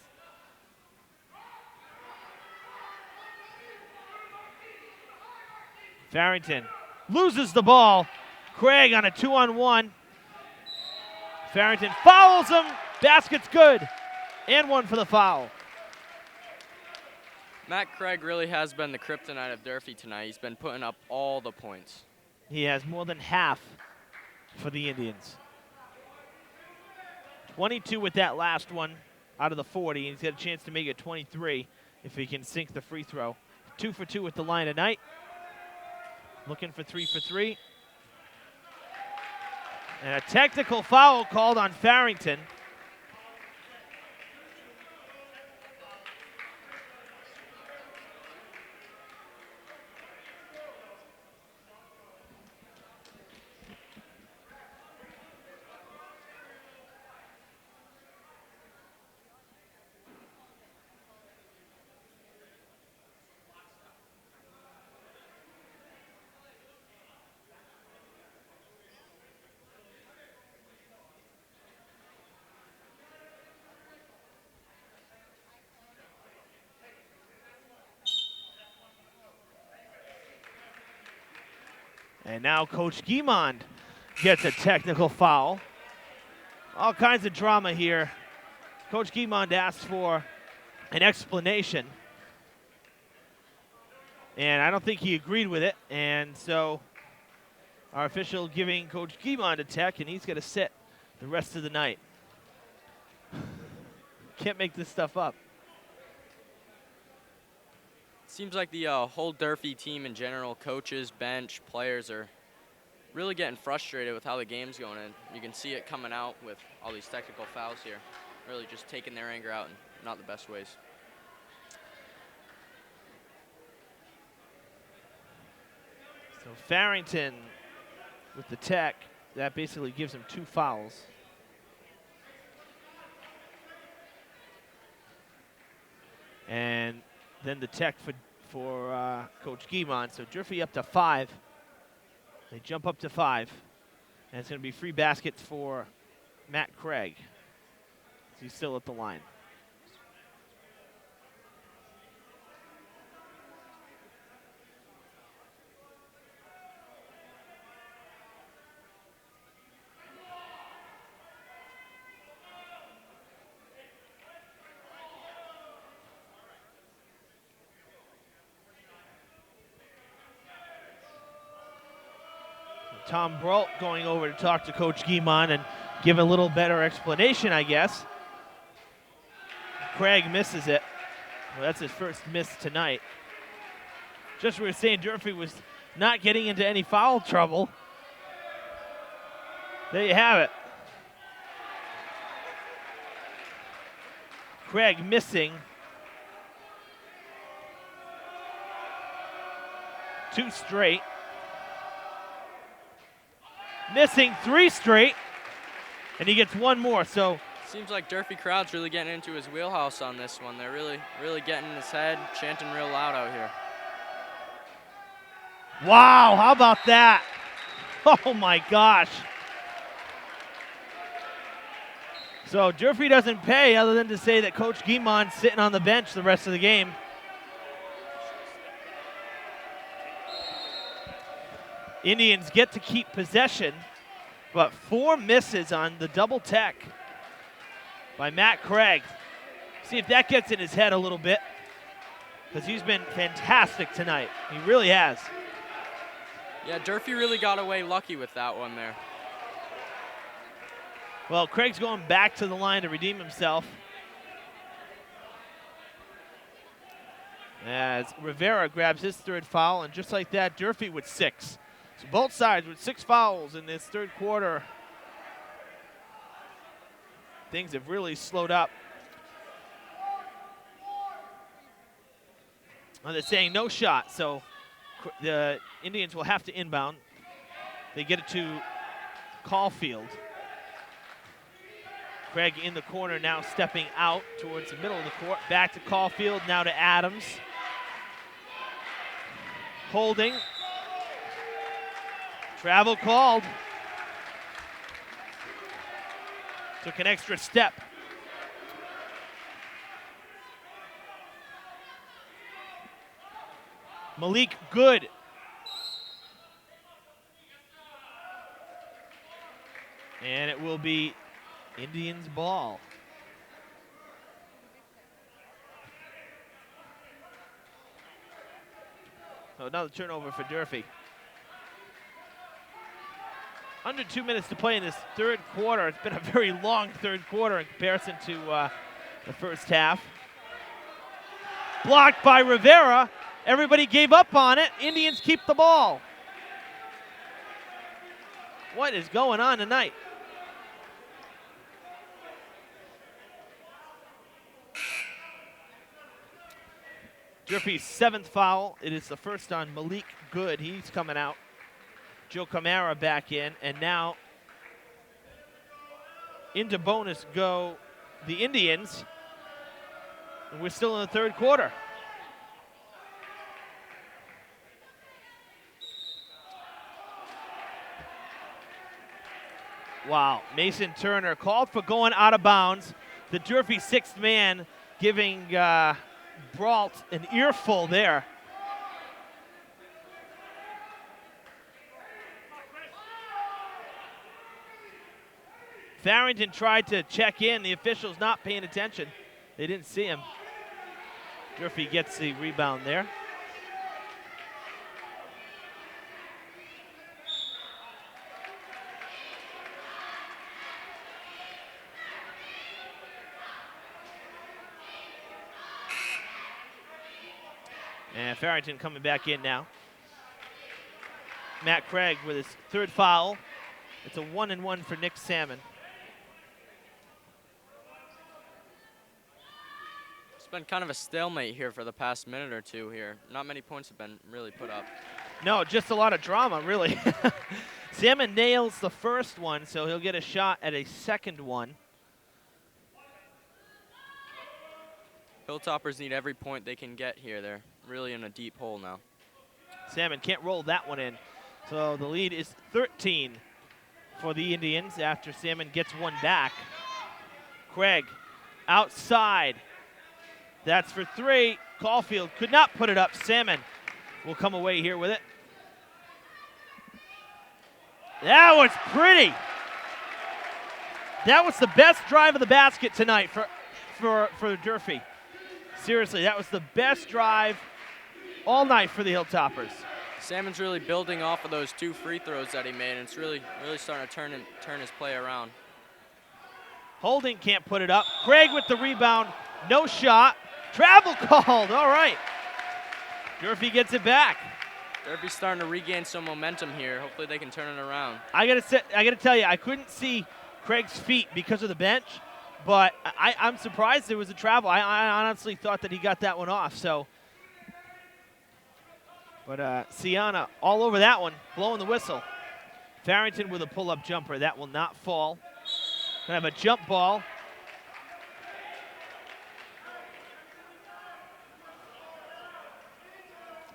Farrington loses the ball. Craig on a 2-on-1. Farrington fouls him. Basket's good. And one for the foul. Matt Craig really has been the kryptonite of Durfee tonight. He's been putting up all the points. He has more than half for the Indians. 22 with that last one out of the 40. He's got a chance to make it 23 if he can sink the free throw. 2 for 2 with the line tonight. Looking for 3 for 3. And a technical foul called on Farrington. And now Coach Guimond gets a technical foul. All kinds of drama here. Coach Guimond asks for an explanation. And I don't think he agreed with it. And so our official giving Coach Guimond a tech, and he's going to sit the rest of the night. Can't make this stuff up. Seems like the whole Durfee team in general, coaches, bench, players are really getting frustrated with how the game's going. And you can see it coming out with all these technical fouls here. Really just taking their anger out in not the best ways. So Farrington with the tech, that basically gives him 2 fouls. And then the tech for Coach Guimond. So Durfee up to 5. They jump up to 5. And it's going to be free baskets for Matt Craig. He's still at the line. Tom Brault going over to talk to Coach Guimond and give a little better explanation, I guess. Craig misses it. Well, that's his first miss tonight. Just we were saying Durfee was not getting into any foul trouble. There you have it. Craig missing 2 straight. Missing 3 straight, and he gets 1 more. So seems like Durfee crowd's really getting into his wheelhouse on this one. They're really getting in his head, chanting real loud out here. Wow, how about that? Oh my gosh. So Durfee doesn't pay other than to say that Coach Guimond's sitting on the bench the rest of the game. Indians get to keep possession, but 4 misses on the double tech by Matt Craig. See if that gets in his head a little bit, because he's been fantastic tonight. He really has. Yeah, Durfee really got away lucky with that one there. Well, Craig's going back to the line to redeem himself. As Rivera grabs his 3rd foul, and just like that, Durfee with 6. So both sides with 6 fouls in this 3rd quarter. Things have really slowed up. Well, they're saying no shot, so the Indians will have to inbound. They get it to Caulfield. Craig in the corner now, stepping out towards the middle of the court. Back to Caulfield, now to Adams. Holding. Travel called. Took an extra step. Malik Good. And it will be Indians ball. So another turnover for Durfee. Under 2 minutes to play in this 3rd quarter. It's been a very long 3rd quarter in comparison to the first half. Blocked by Rivera. Everybody gave up on it. Indians keep the ball. What is going on tonight? Durfee's 7th foul. It is the first on Malik Good. He's coming out. Joe Camara back in, and now into bonus go the Indians. And we're still in the 3rd quarter. Wow, Mason Turner called for going out of bounds. The Durfee 6th man giving Brault an earful there. Farrington tried to check in. The officials not paying attention. They didn't see him. Durfee gets the rebound there. And Farrington coming back in now. Matt Craig with his third foul. It's a 1-and-1 for Nick Salmon. It's been kind of a stalemate here for the past minute or two here. Not many points have been really put up. No, just a lot of drama, really. Salmon nails the first one, so he'll get a shot at a second one. Hilltoppers need every point they can get here. They're really in a deep hole now. Salmon can't roll that one in. So the lead is 13 for the Indians after Salmon gets one back. Craig outside. That's for three. Caulfield could not put it up. Salmon will come away here with it. That was pretty. That was the best drive of the basket tonight for Durfee. Seriously, that was the best drive all night for the Hilltoppers. Salmon's really building off of those 2 free throws that he made, and it's really starting to turn his play around. Holding can't put it up. Craig with the rebound. No shot. Travel called. All right. Durfee gets it back. Durfee's starting to regain some momentum here. Hopefully they can turn it around. I gotta tell you, I couldn't see Craig's feet because of the bench, but I'm surprised there was a travel. I honestly thought that he got that one off. So, but Siana all over that one, blowing the whistle. Farrington with a pull-up jumper. That will not fall. Gonna have a jump ball.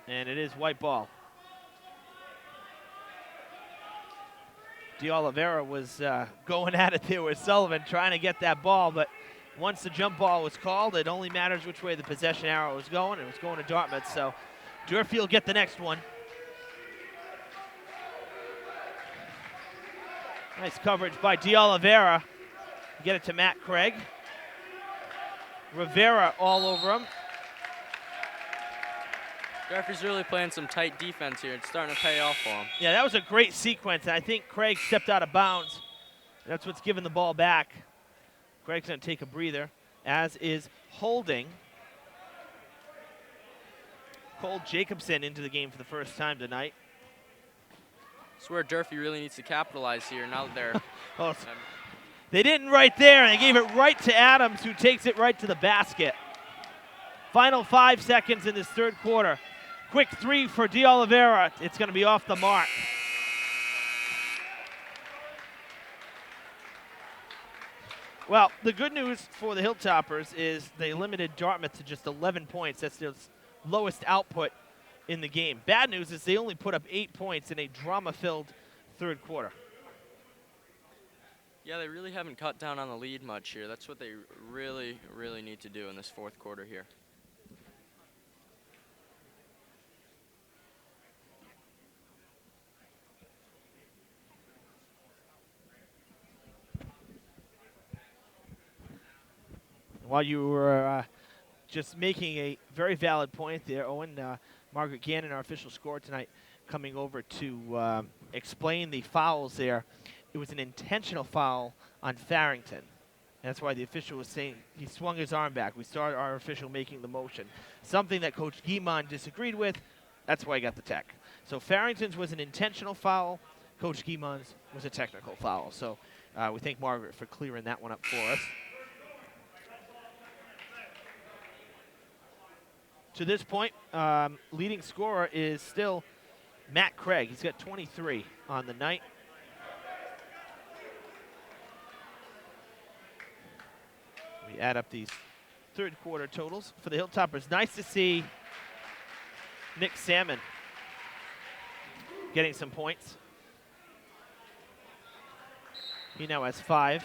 And it is white ball. DeOliveira was going at it there with Sullivan, trying to get that ball, but once the jump ball was called, it only matters which way the possession arrow was going. It was going to Dartmouth, so Durfee will get the next one. Nice coverage by DeOliveira. Get it to Matt Craig. Rivera all over him. Durfee's really playing some tight defense here. It's starting to pay off for him. Yeah, that was a great sequence. I think Craig stepped out of bounds. That's what's giving the ball back. Craig's going to take a breather, as is Holding. Cole Jacobson into the game for the first time tonight. That's where Durfee really needs to capitalize here now that they're... Oh, they didn't right there. They gave it right to Adams, who takes it right to the basket. Final 5 seconds in this third quarter. Quick three for DeOliveira. It's going to be off the mark. Well, the good news for the Hilltoppers is they limited Dartmouth to just 11 points. That's their lowest output in the game. Bad news is they only put up 8 points in a drama-filled third quarter. Yeah, they really haven't cut down on the lead much here. That's what they really need to do in this fourth quarter here. While you were just making a very valid point there, Owen, Margaret Gannon, our official scorer tonight, coming over to explain the fouls there. It was an intentional foul on Farrington. That's why the official was saying he swung his arm back. We saw our official making the motion. Something that Coach Guimond disagreed with. That's why he got the tech. So Farrington's was an intentional foul. Coach Guimond's was a technical foul. So we thank Margaret for clearing that one up for us. To this point, leading scorer is still Matt Craig. He's got 23 on the night. We add up these third quarter totals for the Hilltoppers. Nice to see Nick Salmon getting some points. He now has 5.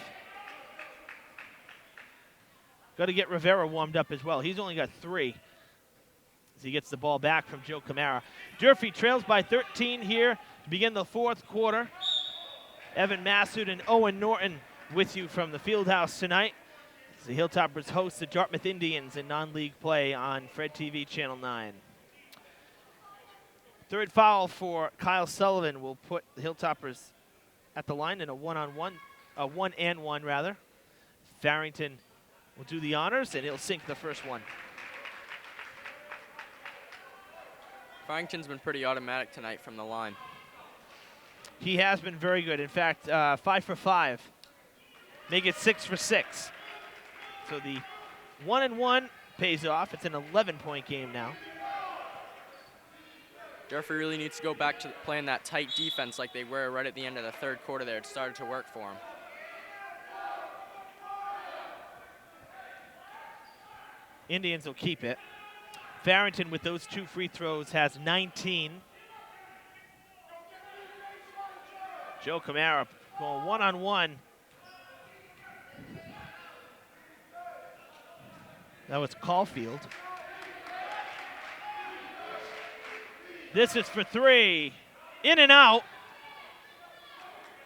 Got to get Rivera warmed up as well. He's only got 3. As he gets the ball back from Joe Camara. Durfee trails by 13 here to begin the fourth quarter. Evan Massoud and Owen Norton with you from the Fieldhouse tonight. As the Hilltoppers host the Dartmouth Indians in non-league play on Fred TV Channel 9. Third foul for Kyle Sullivan will put the Hilltoppers at the line in a one-and-one rather. Farrington will do the honors and he'll sink the first one. Farrington's been pretty automatic tonight from the line. He has been very good. In fact, 5 for 5. Make it 6 for 6. So the 1-and-1 pays off. It's an 11-point game now. Durfee really needs to go back to playing that tight defense like they were right at the end of the third quarter there. It started to work for them. Indians will keep it. Farrington with those 2 free throws has 19. Joe Camara going 1-on-1. That was Caulfield. This is for 3. In and out.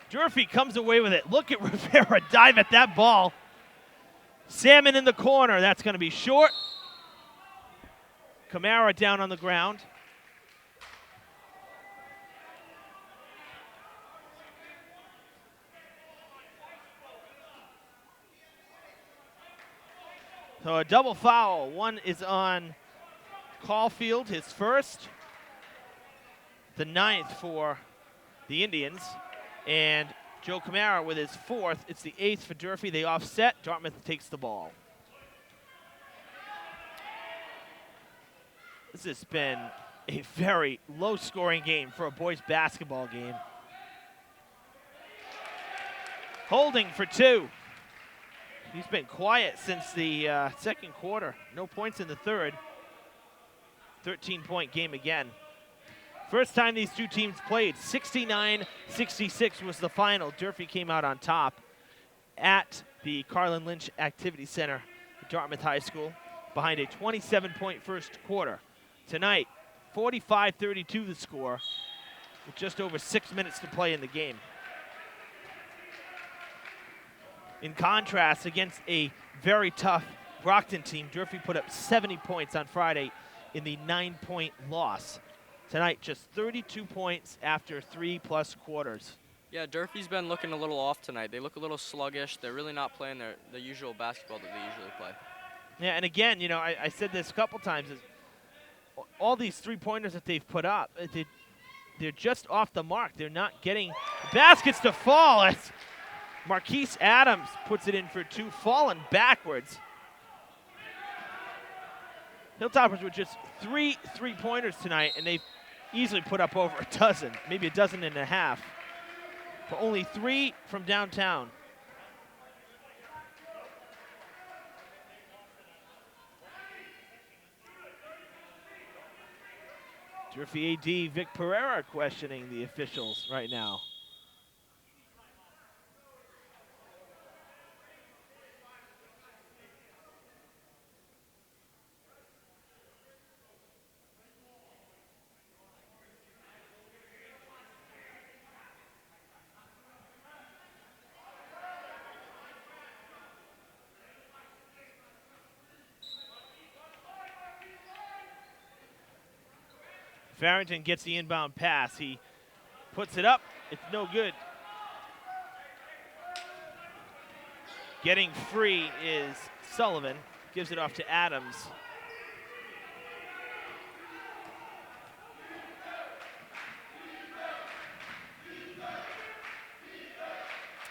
Durfee comes away with it. Look at Rivera dive at that ball. Salmon in the corner. That's going to be short. Camara down on the ground. So a double foul. One is on Caulfield, his first. The 9th for the Indians. And Joe Camara with his 4th. It's the 8th for Durfee. They offset. Dartmouth takes the ball. This has been a very low-scoring game for a boys basketball game. Holding for 2. He's been quiet since the second quarter. No points in the third. 13-point game again. First time these two teams played, 69-66 was the final. Durfee came out on top at the Carlin Lynch Activity Center at Dartmouth High School behind a 27-point first quarter. Tonight, 45-32 the score with just over 6 minutes to play in the game. In contrast, against a very tough Brockton team, Durfee put up 70 points on Friday in the 9-point loss. Tonight, just 32 points after 3+ quarters. Yeah, Durfee's been looking a little off tonight. They look a little sluggish. They're really not playing the usual basketball that they usually play. Yeah, and again, you know, I said this a couple times, is all these three-pointers that they've put up, they're just off the mark. They're not getting baskets to fall. As Marquise Adams puts it in for 2, falling backwards. Hilltoppers with just 3 three-pointers tonight, and they've easily put up over a dozen, maybe a dozen and a half. But only 3 from downtown. Durfee AD Vic Pereira questioning the officials right now. Farrington gets the inbound pass. He puts it up. It's no good. Getting free is Sullivan. Gives it off to Adams.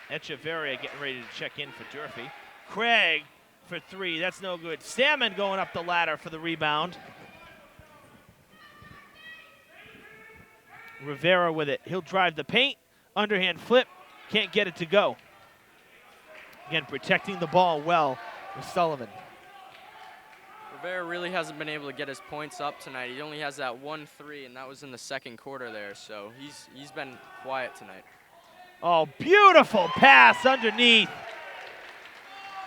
Echeverria getting ready to check in for Durfee. Craig for 3. That's no good. Salmon going up the ladder for the rebound. Rivera with it. He'll drive the paint. Underhand flip. Can't get it to go. Again, protecting the ball well with Sullivan. Rivera really hasn't been able to get his points up tonight. He only has that 1 3, and that was in the second quarter there. So he's been quiet tonight. Oh, beautiful pass underneath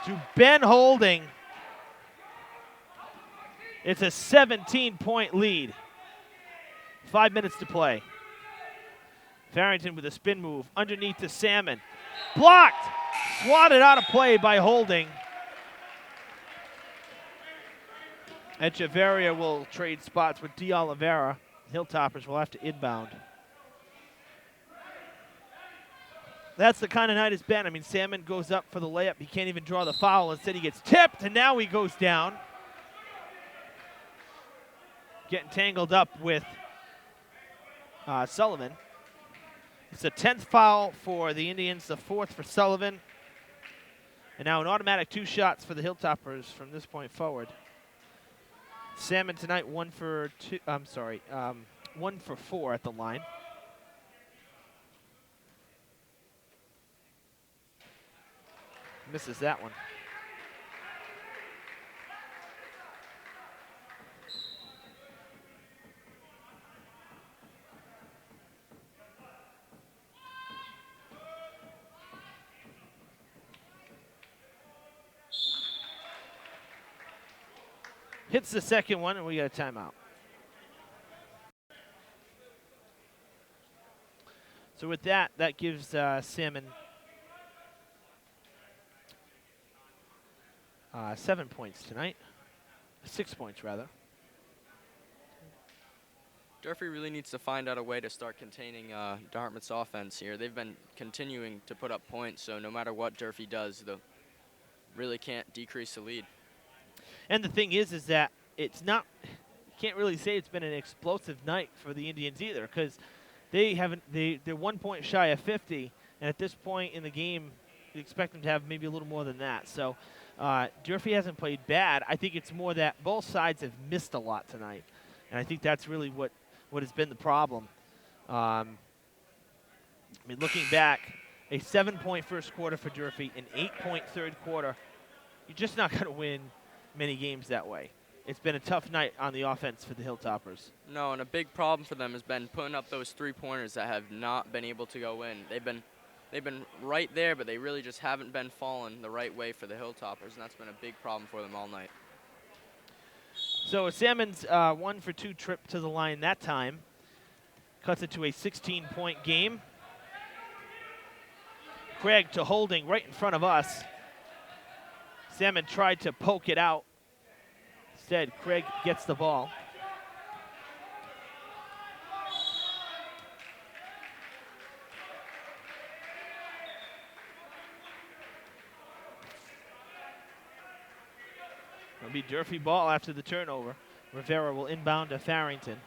to Ben Holding. It's a 17-point lead. 5 minutes to play. Farrington with a spin move underneath to Salmon. Blocked! Swatted out of play by Holding. Echeverria will trade spots with D. Oliveira. Hilltoppers will have to inbound. That's the kind of night it's been. I mean, Salmon goes up for the layup. He can't even draw the foul. Instead, he gets tipped, and now he goes down. Getting tangled up with Sullivan. It's the 10th foul for the Indians, the 4th for Sullivan. And now an automatic 2 shots for the Hilltoppers from this point forward. Salmon tonight 1 for 4 at the line. Misses that one. Hits the second one, and we got a timeout. So with that, that gives Salmon 7 points tonight. 6 points, rather. Durfee really needs to find out a way to start containing Dartmouth's offense here. They've been continuing to put up points, so no matter what Durfee does, they really can't decrease the lead. And the thing is that it's not, you can't really say it's been an explosive night for the Indians either, because they're 1 point shy of 50, and at this point in the game, you expect them to have maybe a little more than that. So Durfee hasn't played bad. I think it's more that both sides have missed a lot tonight, and I think that's really what has been the problem. I mean, looking back, a 7-point first quarter for Durfee, an 8-point third quarter. You're just not going to win many games that way. It's been a tough night on the offense for the Hilltoppers. No, and a big problem for them has been putting up those 3-pointers that have not been able to go in. They've been right there, but they really just haven't been falling the right way for the Hilltoppers, and that's been a big problem for them all night. So Salmon's 1 for 2 trip to the line that time. Cuts it to a 16-point game. Craig to holding right in front of us. Salmon tried to poke it out. Instead, Craig gets the ball. It'll be Durfee ball after the turnover. Rivera will inbound to Farrington.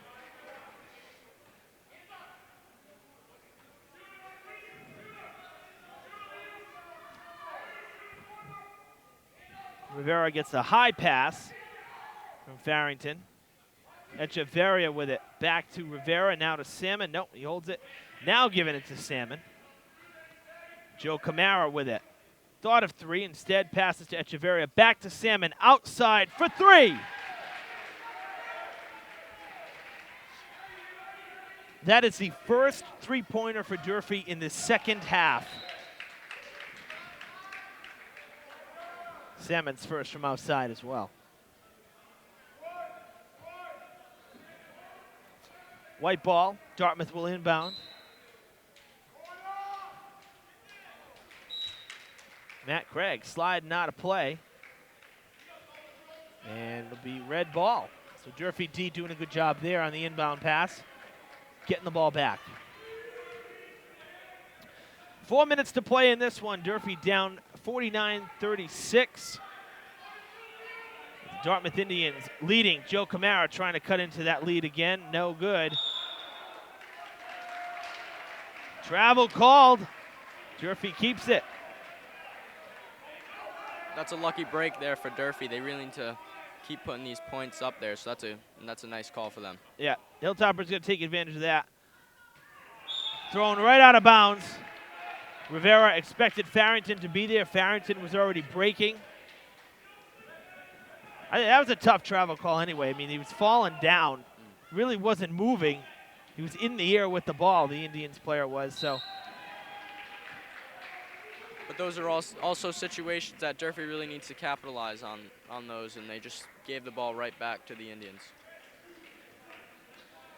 Rivera gets a high pass from Farrington. Echeverria with it. Back to Rivera, now to Salmon. Nope, he holds it. Now giving it to Salmon. Joe Camara with it. Thought of 3, instead passes to Echeverria. Back to Salmon, outside for 3. That is the first 3-pointer for Durfee in the second half. Salmon's first from outside as well. White ball, Dartmouth will inbound. Matt Craig sliding out of play. And it'll be red ball. So Durfee D doing a good job there on the inbound pass. Getting the ball back. 4 minutes to play in this one. Durfee down 49-36. Dartmouth Indians leading. Joe Camara trying to cut into that lead again. No good. Travel called. Durfee keeps it. That's a lucky break there for Durfee. They really need to keep putting these points up there, so that's a nice call for them. Yeah, Hilltopper's going to take advantage of that. Thrown right out of bounds. Rivera expected Farrington to be there. Farrington was already breaking. I think that was a tough travel call anyway. I mean, he was falling down. Really wasn't moving. He was in the air with the ball, the Indians player was, so. But those are also situations that Durfee really needs to capitalize on those, and they just gave the ball right back to the Indians.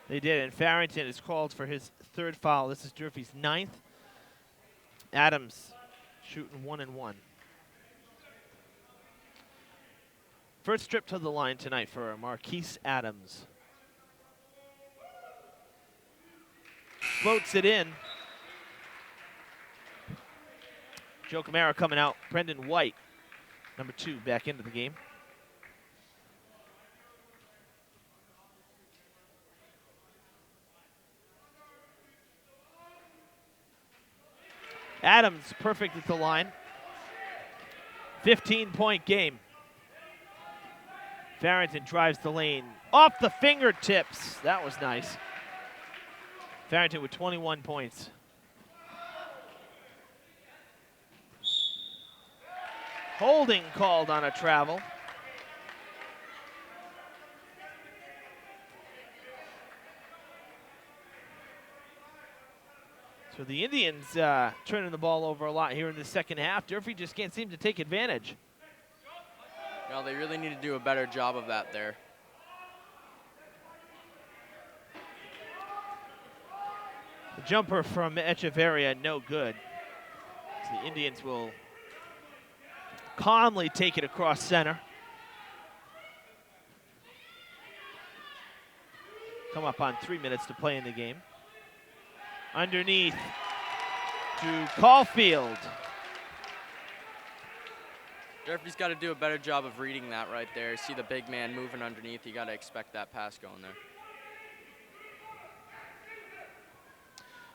They did, and Farrington is called for his 3rd foul. This is Durfee's 9th. Adams shooting 1 and 1. First trip to the line tonight for Marquise Adams. Floats it in. Joe Camara coming out. Brendan White, number 2, back into the game. Adams perfect at the line. 15-point game. Farrington drives the lane. Off the fingertips. That was nice. Farrington with 21 points. Holding called on a travel. So the Indians turning the ball over a lot here in the second half. Durfee just can't seem to take advantage. Well, they really need to do a better job of that there. The jumper from Echeverria, no good. So the Indians will calmly take it across center. Come up on 3 minutes to play in the game. Underneath to Caulfield. Durfee's got to do a better job of reading that right there. See the big man moving underneath. You got to expect that pass going there.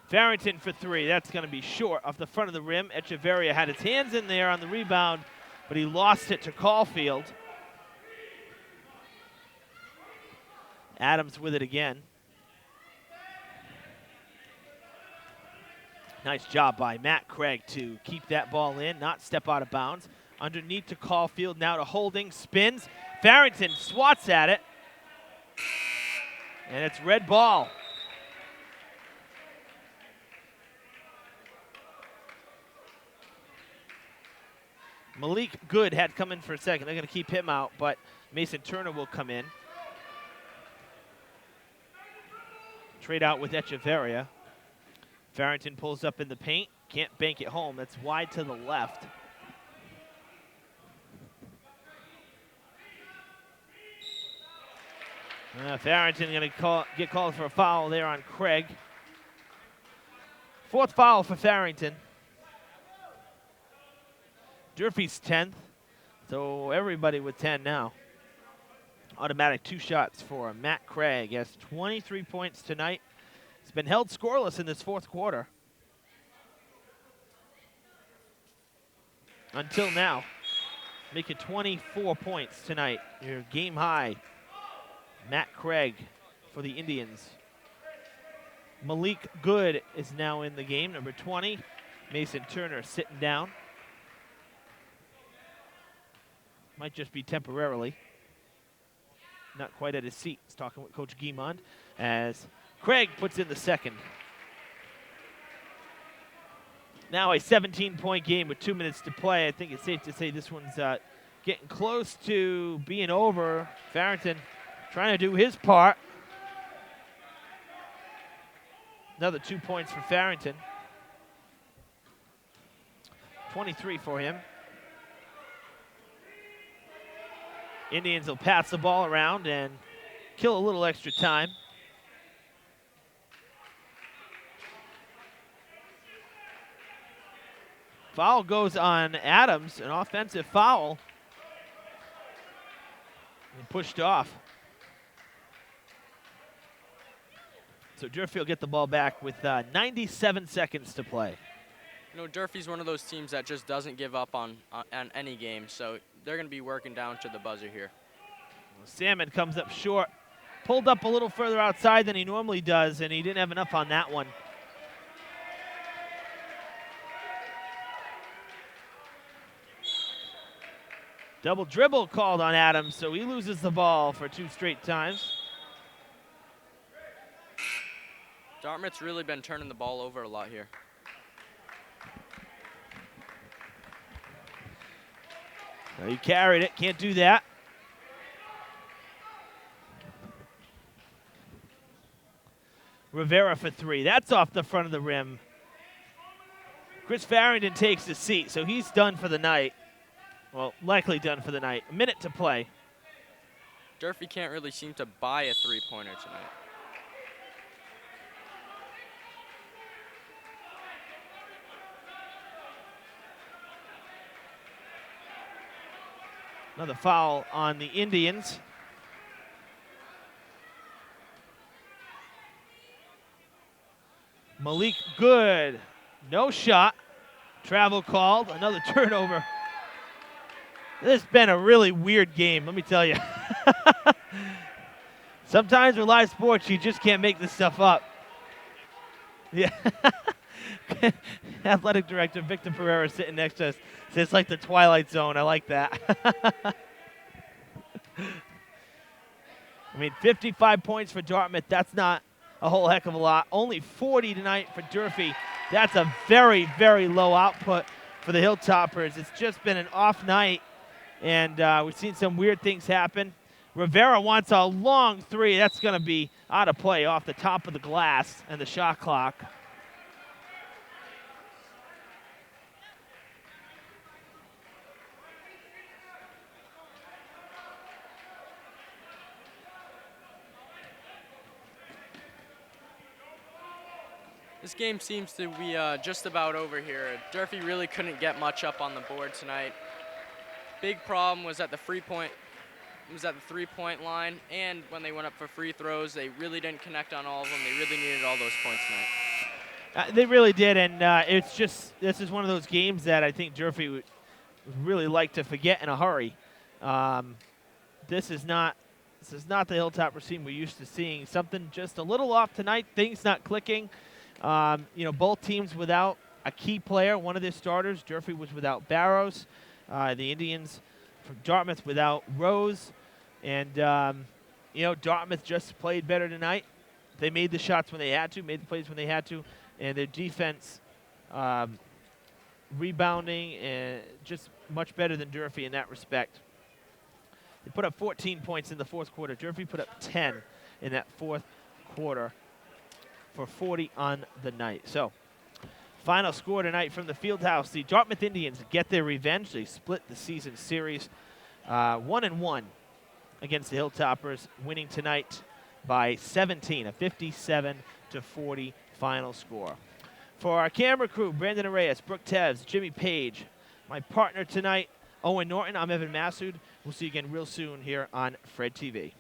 Farrington for three. That's going to be short off the front of the rim. Echeverria had his hands in there on the rebound, but he lost it to Caulfield. Adams with it again. Nice job by Matt Craig to keep that ball in, not step out of bounds. Underneath to Caulfield, now to Holding, spins. Farrington swats at it. And it's red ball. Malik Good had come in for a second. They're going to keep him out, but Mason Turner will come in. Trade out with Echeverria. Farrington pulls up in the paint. Can't bank it home. That's wide to the left. Farrington going to get called for a foul there on Craig. Fourth foul for Farrington. Durfee's 10th, so everybody with 10 now. Automatic 2 shots for Matt Craig. He has 23 points tonight. He's been held scoreless in this fourth quarter. Until now, making 24 points tonight. Your game high. Matt Craig for the Indians. Malik Good is now in the game, number 20. Mason Turner sitting down. Might just be temporarily. Not quite at his seat. He's talking with Coach Guimond as Craig puts in the second. Now a 17-point game with 2 minutes to play. I think it's safe to say this one's getting close to being over. Farrington trying to do his part. Another 2 points for Farrington. 23 for him. Indians will pass the ball around and kill a little extra time. Foul goes on Adams, an offensive foul. And pushed off. So Durfee will get the ball back with 97 seconds to play. You know, Durfee's one of those teams that just doesn't give up on any game, so they're going to be working down to the buzzer here. Salmon comes up short. Pulled up a little further outside than he normally does, and he didn't have enough on that one. Double dribble called on Adams, so he loses the ball for 2 straight times. Dartmouth's really been turning the ball over a lot here. Well, he carried it, can't do that. Rivera for 3. That's off the front of the rim. Chris Farrington takes the seat, so he's done for the night. Well, likely done for the night. A minute to play. Durfee can't really seem to buy a three-pointer tonight. Another foul on the Indians. Malik Good, no shot. Travel called, another turnover. This has been a really weird game, let me tell you. Sometimes with live sports, you just can't make this stuff up. Yeah. Athletic director Victor Pereira sitting next to us says it's like the Twilight Zone. I like that. I mean, 55 points for Dartmouth. That's not a whole heck of a lot. Only 40 tonight for Durfee. That's a very, very low output for the Hilltoppers. It's just been an off night, and we've seen some weird things happen. Rivera wants a long three. That's going to be out of play off the top of the glass and the shot clock. This game seems to be just about over here. Durfee really couldn't get much up on the board tonight. Big problem was at the three-point line, and when they went up for free throws, they really didn't connect on all of them. They really needed all those points tonight. They really did, and this is one of those games that I think Durfee would really like to forget in a hurry. This is not the Hilltoppers team we're used to seeing. Something just a little off tonight. Things not clicking. Both teams without a key player. One of their starters, Durfee, was without Barrows. The Indians from Dartmouth without Rose. And, Dartmouth just played better tonight. They made the shots when they had to, made the plays when they had to. And their defense rebounding and just much better than Durfee in that respect. They put up 14 points in the fourth quarter. Durfee put up 10 in that fourth quarter for 40 on the night. So, final score tonight from the Fieldhouse. The Dartmouth Indians get their revenge. They split the season series 1-1 against the Hilltoppers, winning tonight by 17, a 57-40 final score. For our camera crew, Brandon Arrayes, Brooke Tevz, Jimmy Page, my partner tonight, Owen Norton, I'm Evan Massoud. We'll see you again real soon here on Fred TV.